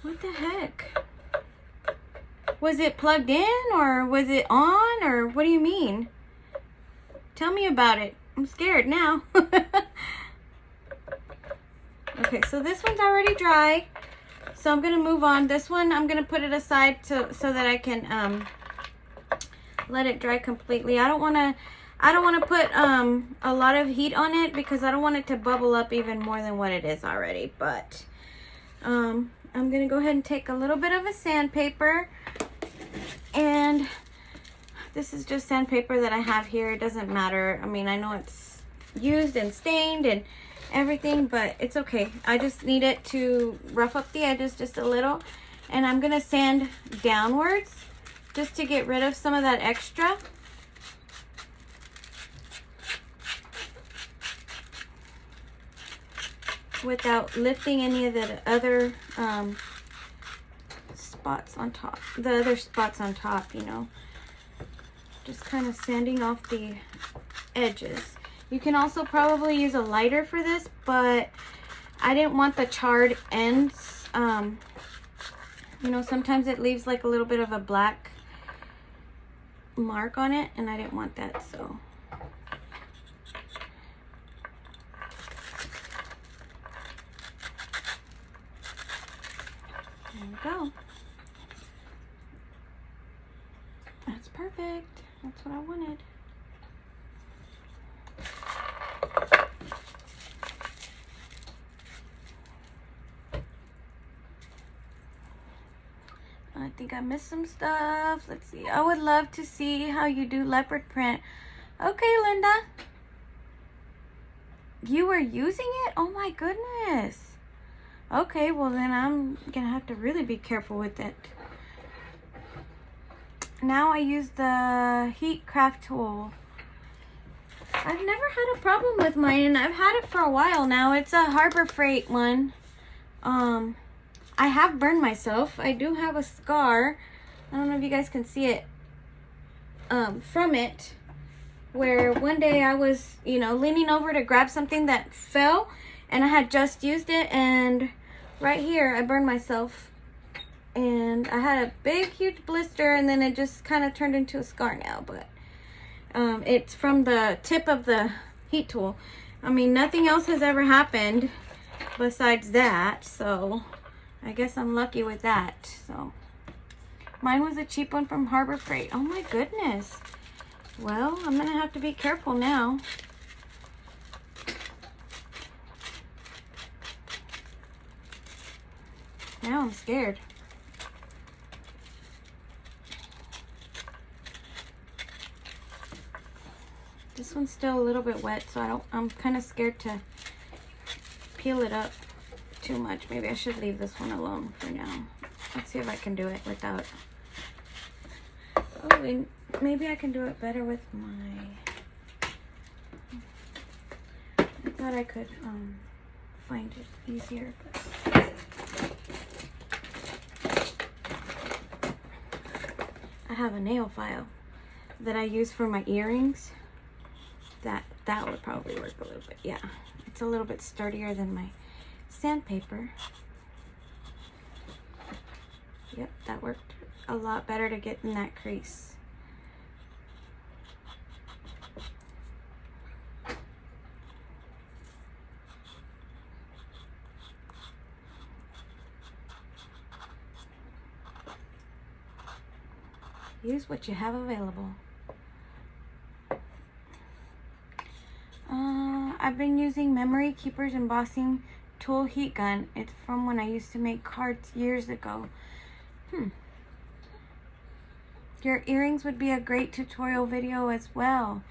What the heck? Was it plugged in or was it on or what do you mean? Tell me about it. I'm scared now. Okay, so this one's already dry. So I'm going to move on. This one, I'm going to put it aside so that I can let it dry completely. I don't want to put a lot of heat on it because I don't want it to bubble up even more than what it is already. But I'm going to go ahead and take a little bit of a sandpaper, and this is just sandpaper that I have here. It doesn't matter. I mean, I know it's used and stained and everything, but it's okay. I just need it to rough up the edges just a little, and I'm going to sand downwards just to get rid of some of that extra. Without lifting any of the other spots on top. The other spots on top, you know. Just kind of sanding off the edges. You can also probably use a lighter for this, but I didn't want the charred ends. You know, sometimes it leaves like a little bit of a black mark on it, and I didn't want that, so... There we go. That's perfect. That's what I wanted. I think I missed some stuff. Let's see. I would love to see how you do leopard print. Okay, Linda. You were using it? Oh my goodness. Okay, well then I'm gonna have to really be careful with it. Now I use the heat craft tool. I've never had a problem with mine, and I've had it for a while now. It's a Harbor Freight one. I have burned myself. I do have a scar. I don't know if you guys can see it from it, where one day I was, leaning over to grab something that fell, and I had just used it, and right here I burned myself, and I had a big huge blister, and then it just kind of turned into a scar now. But it's from the tip of the heat tool. I mean, nothing else has ever happened besides that, so I guess I'm lucky with that. So mine was a cheap one from Harbor Freight. Oh my goodness. Well, I'm gonna have to be careful now. Now I'm scared. This one's still a little bit wet, so I'm kind of scared to peel it up too much. Maybe I should leave this one alone for now. Let's see if I can do it without. Oh, and maybe I can do it better with my. I thought I could find it easier, but. I have a nail file that I use for my earrings. That would probably work a little bit. Yeah, it's a little bit sturdier than my sandpaper. Yep, that worked a lot better to get in that crease. Use what you have available. I've been using Memory Keeper's embossing tool heat gun. It's from when I used to make cards years ago. Your earrings would be a great tutorial video as well.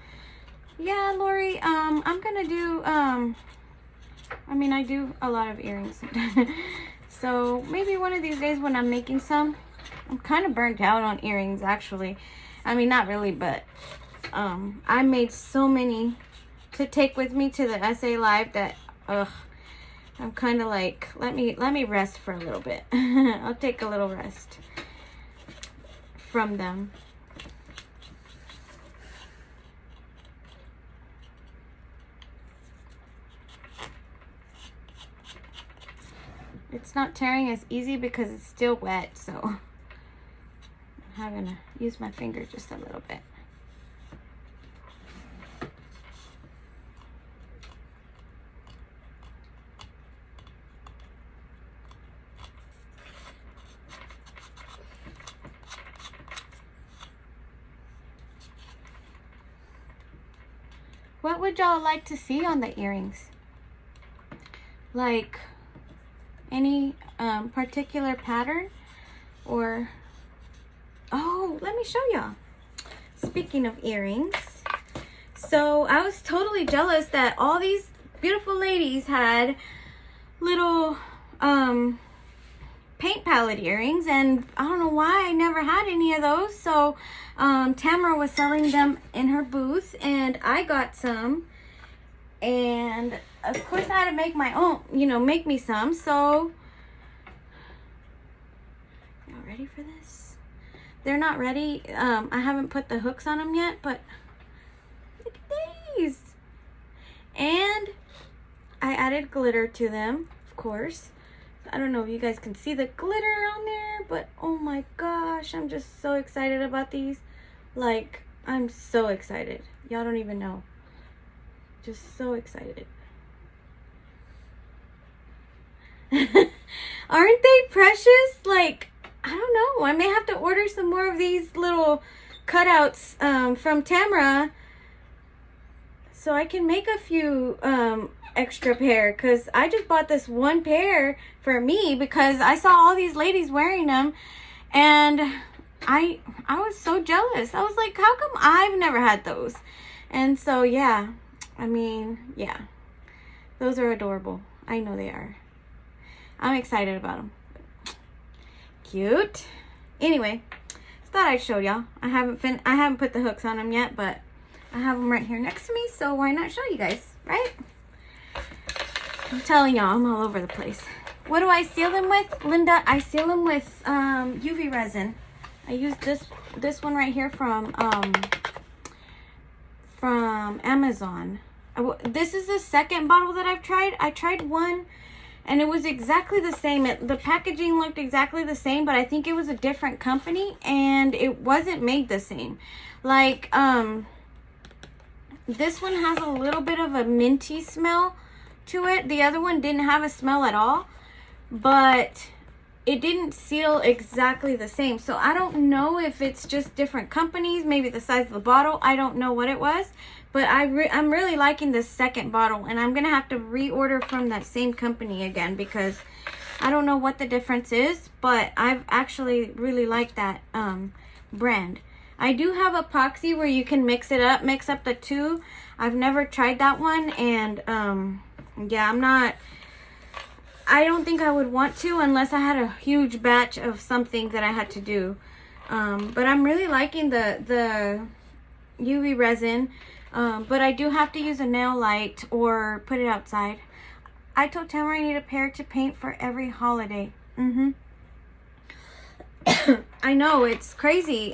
Yeah, Lori, I'm gonna do, I mean, I do a lot of earrings. So maybe one of these days when I'm making some. I'm kind of burnt out on earrings, actually. I mean, not really, but I made so many to take with me to the SA Live that, I'm kind of like, let me rest for a little bit. I'll take a little rest from them. It's not tearing as easy because it's still wet, so I'm having to use my finger just a little bit. What would y'all like to see on the earrings? Like any particular pattern? Or, oh, let me show y'all. Speaking of earrings, so I was totally jealous that all these beautiful ladies had little paint palette earrings, and I don't know why I never had any of those. So Tamara was selling them in her booth, and I got some, and of course I had to make my own, make me some. So y'all ready for this? They're not ready. I haven't put the hooks on them yet, but look at these. And I added glitter to them, of course. I don't know if you guys can see the glitter on there, but oh my gosh, I'm just so excited about these. Like, I'm so excited. Y'all don't even know. Just so excited. Aren't they precious? Like, I don't know. I may have to order some more of these little cutouts from Tamara so I can make a few extra pair, because I just bought this one pair for me because I saw all these ladies wearing them, and I was so jealous. I was like, how come I've never had those? And so yeah, I mean, yeah, those are adorable. I know they are. I'm excited about them. Cute. Anyway, thought I'd show y'all. I haven't put the hooks on them yet, but I have them right here next to me, so why not show you guys, right? I'm telling y'all, I'm all over the place. What do I seal them with, Linda? I seal them with UV resin. I use this one right here from Amazon. This is the second bottle that I've tried. I tried one and it was exactly the same. The packaging looked exactly the same, but I think it was a different company and it wasn't made the same. Like, this one has a little bit of a minty smell to it. The other one didn't have a smell at all, but it didn't seal exactly the same. So I don't know if it's just different companies, maybe the size of the bottle. I don't know what it was, but I'm really liking this second bottle, and I'm gonna have to reorder from that same company again because I don't know what the difference is, but I've actually really liked that brand. I do have epoxy where you can mix up the two. I've never tried that one, and yeah, I don't think I would want to unless I had a huge batch of something that I had to do. But I'm really liking the UV resin, but I do have to use a nail light or put it outside. I told Tamara I need a pair to paint for every holiday. I know, it's crazy.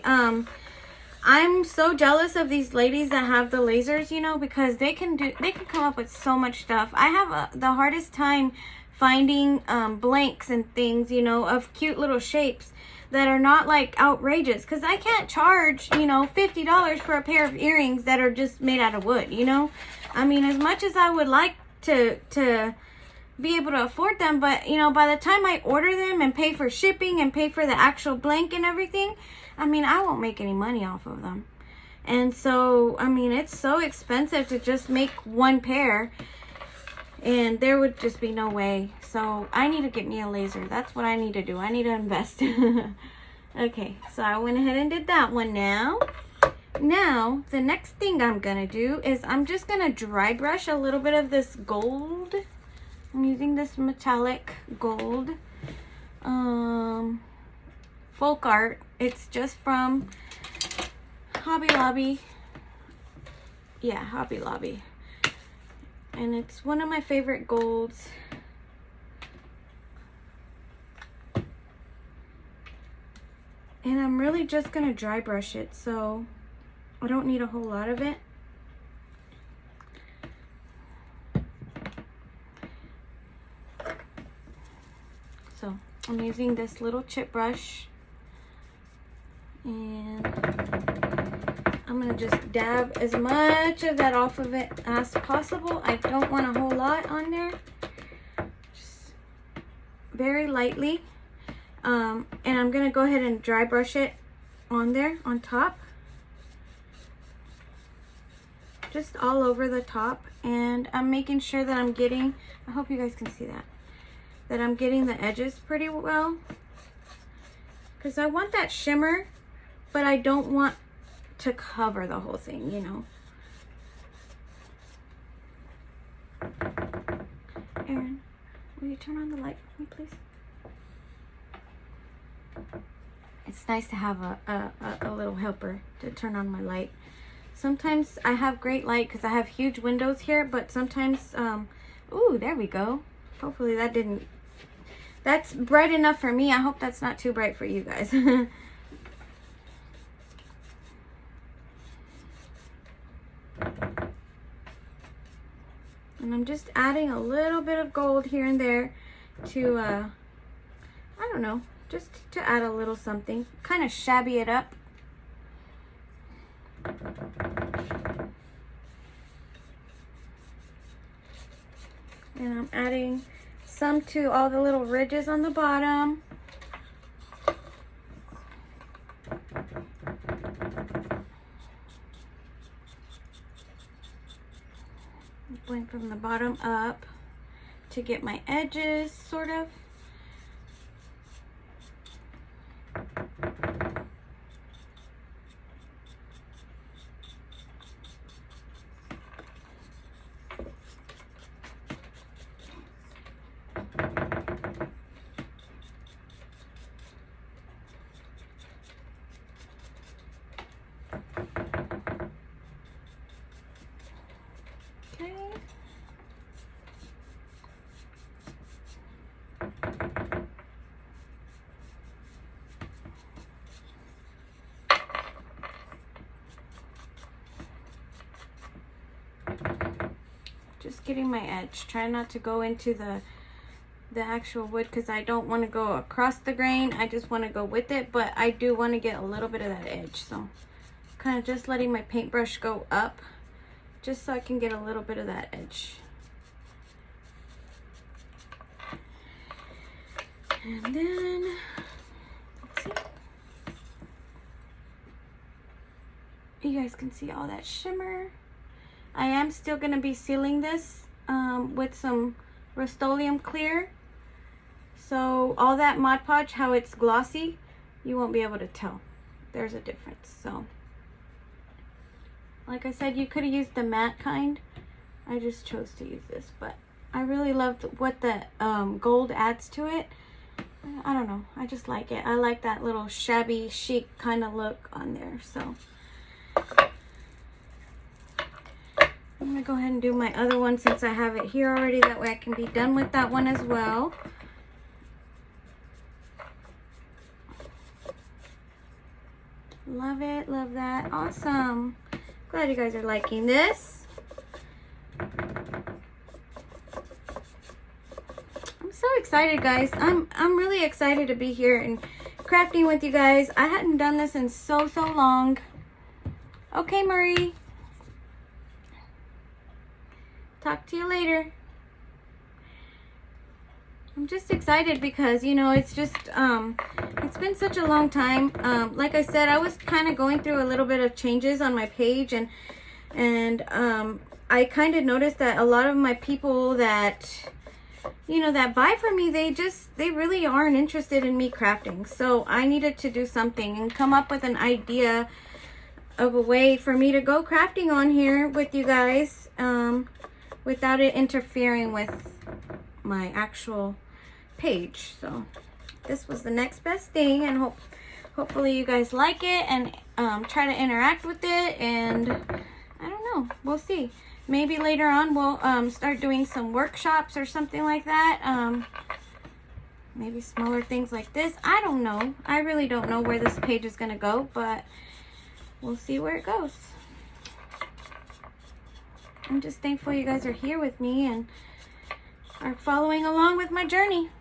I'm so jealous of these ladies that have the lasers, you know, because they can come up with so much stuff. I have the hardest time finding blanks and things, you know, of cute little shapes that are not like outrageous, because I can't charge, you know, $50 for a pair of earrings that are just made out of wood, you know. I mean, as much as I would like to be able to afford them, but you know, by the time I order them and pay for shipping and pay for the actual blank and everything, I mean, I won't make any money off of them. And so, I mean, it's so expensive to just make one pair, and there would just be no way. So I need to get me a laser. That's what I need to do. I need to invest. Okay, so I went ahead and did that one now. Now, the next thing I'm gonna do is I'm just gonna dry brush a little bit of this gold. I'm using this metallic gold folk art. It's just from Hobby Lobby. Yeah, Hobby Lobby. And it's one of my favorite golds. And I'm really just gonna dry brush it, so I don't need a whole lot of it. So I'm using this little chip brush, and I'm gonna just dab as much of that off of it as possible. I don't want a whole lot on there, just very lightly. And I'm gonna go ahead and dry brush it on there, on top, just all over the top. And I'm making sure that I'm getting, I hope you guys can see that I'm getting the edges pretty well, because I want that shimmer, but I don't want to cover the whole thing, you know. Aaron, will you turn on the light for me, please? It's nice to have a little helper to turn on my light. Sometimes I have great light because I have huge windows here, but sometimes, ooh, there we go. Hopefully that's bright enough for me. I hope that's not too bright for you guys. And I'm just adding a little bit of gold here and there to, I don't know, just to add a little something, kind of shabby it up. And I'm adding some to all the little ridges on the bottom. Going from the bottom up to get my edges, sort of. getting my edge. Try not to go into the actual wood because I don't want to go across the grain. I just want to go with it, but I do want to get a little bit of that edge. So kind of just letting my paintbrush go up just so I can get a little bit of that edge. And then, let's see. You guys can see all that shimmer. I am still going to be sealing this with some Rust-Oleum clear. So all that Mod Podge, how it's glossy, you won't be able to tell. There's a difference. So, like I said, you could have used the matte kind. I just chose to use this, but I really loved what the gold adds to it. I don't know. I just like it. I like that little shabby chic kind of look on there. So I'm going to go ahead and do my other one since I have it here already. That way I can be done with that one as well. Love it. Love that. Awesome. Glad you guys are liking this. I'm so excited, guys. I'm really excited to be here and crafting with you guys. I hadn't done this in so long. Okay, Marie. Talk to you later. I'm just excited because, you know, it's just, it's been such a long time. Like I said, I was kind of going through a little bit of changes on my page, and I kind of noticed that a lot of my people that, you know, that buy from me, they really aren't interested in me crafting. So I needed to do something and come up with an idea of a way for me to go crafting on here with you guys, without it interfering with my actual page. So this was the next best thing, and hopefully you guys like it and try to interact with it. And I don't know, we'll see. Maybe later on we'll start doing some workshops or something like that. Maybe smaller things like this. I don't know. I really don't know where this page is gonna go, but we'll see where it goes. I'm just thankful you guys are here with me and are following along with my journey.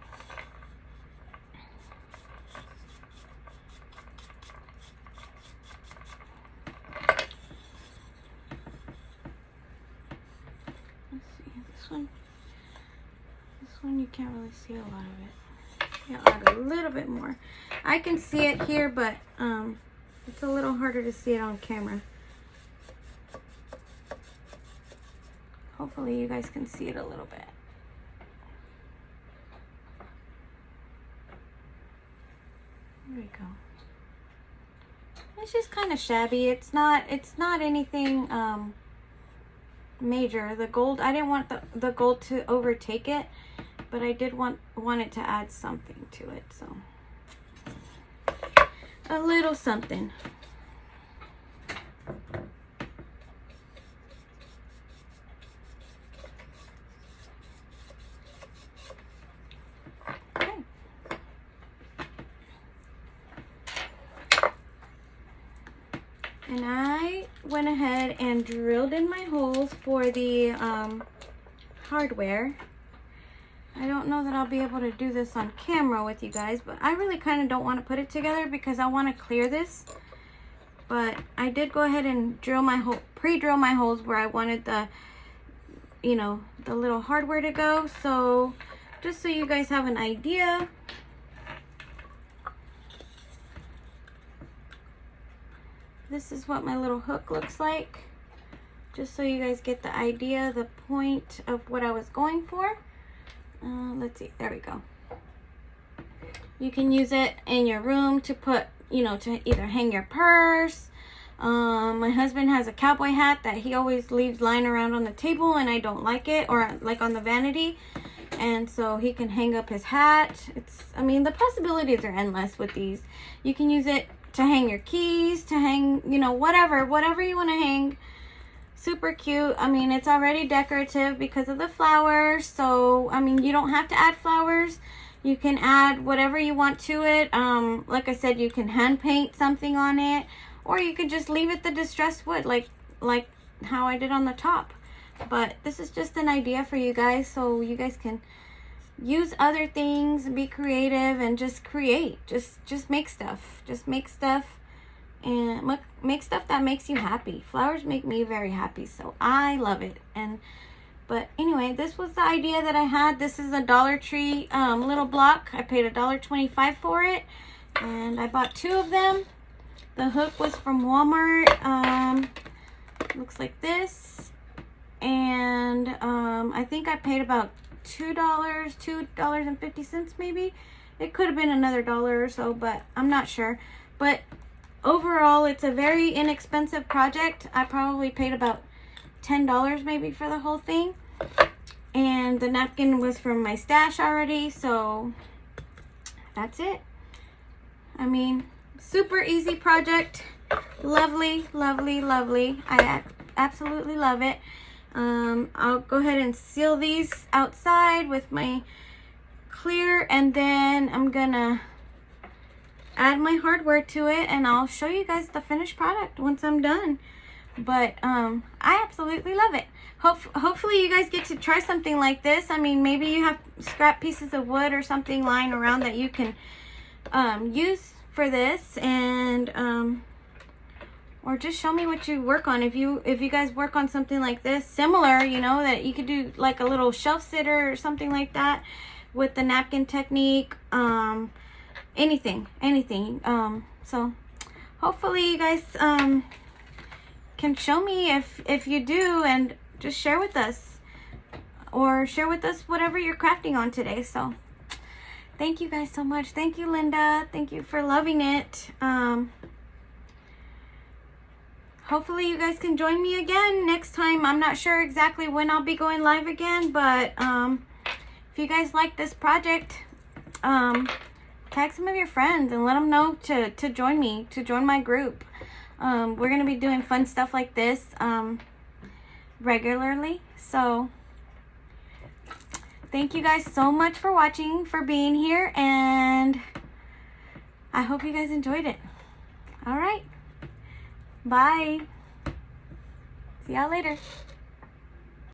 Let's see, this one you can't really see a lot of it. Yeah, I'll add a little bit more. I can see it here, but it's a little harder to see it on camera. Hopefully you guys can see it a little bit. There we go. It's just kind of shabby. It's not anything major. The gold, I didn't want the gold to overtake it, but I did want it to add something to it. So a little something. And I went ahead and drilled in my holes for the hardware. I don't know that I'll be able to do this on camera with you guys, but I really kind of don't want to put it together because I want to clear this. But I did go ahead and drill my hole, pre-drill my holes where I wanted the, you know, the little hardware to go. So just so you guys have an idea. This is what my little hook looks like, just so you guys get the idea, the point of what I was going for. Let's see, there we go. You can use it in your room to put, you know, to either hang your purse. My husband has a cowboy hat that he always leaves lying around on the table, and I don't like it, or like on the vanity. And so he can hang up his hat. I mean, the possibilities are endless with these. You can use it to hang your keys, to hang, you know, whatever you want to hang. Super cute. I mean, it's already decorative because of the flowers. So, I mean, you don't have to add flowers. You can add whatever you want to it. Like I said, you can hand paint something on it, or you could just leave it the distressed wood, like how I did on the top. but this is just an idea for you guys, so you guys can use other things and be creative and just create. Just make stuff. Just make stuff and make stuff that makes you happy. Flowers make me very happy, so I love it. But anyway, this was the idea that I had. This is a Dollar Tree little block. I paid $1.25 for it, and I bought 2 of them. The hook was from Walmart. Looks like this, and I think I paid about $2.50 maybe. It could have been another $1 or so, but I'm not sure. But overall, it's a very inexpensive project. I probably paid about $10 maybe for the whole thing, and the napkin was from my stash already, so that's it. I mean, super easy project. Lovely, lovely, lovely. I absolutely love it. I'll go ahead and seal these outside with my clear, and then I'm gonna add my hardware to it, and I'll show you guys the finished product once I'm done. But I absolutely love it. Hopefully you guys get to try something like this. I mean, maybe you have scrap pieces of wood or something lying around that you can use for this, and or just show me what you work on. If you guys work on something like this, similar, you know, that you could do like a little shelf sitter or something like that with the napkin technique, anything. So hopefully you guys can show me if you do, and just share with us, or share with us whatever you're crafting on today. So thank you guys so much. Thank you, Linda. Thank you for loving it. Hopefully you guys can join me again next time. I'm not sure exactly when I'll be going live again, but if you guys like this project, tag some of your friends and let them know to join me, to join my group. We're going to be doing fun stuff like this regularly. So thank you guys so much for watching, for being here, and I hope you guys enjoyed it. All right. Bye. See y'all later.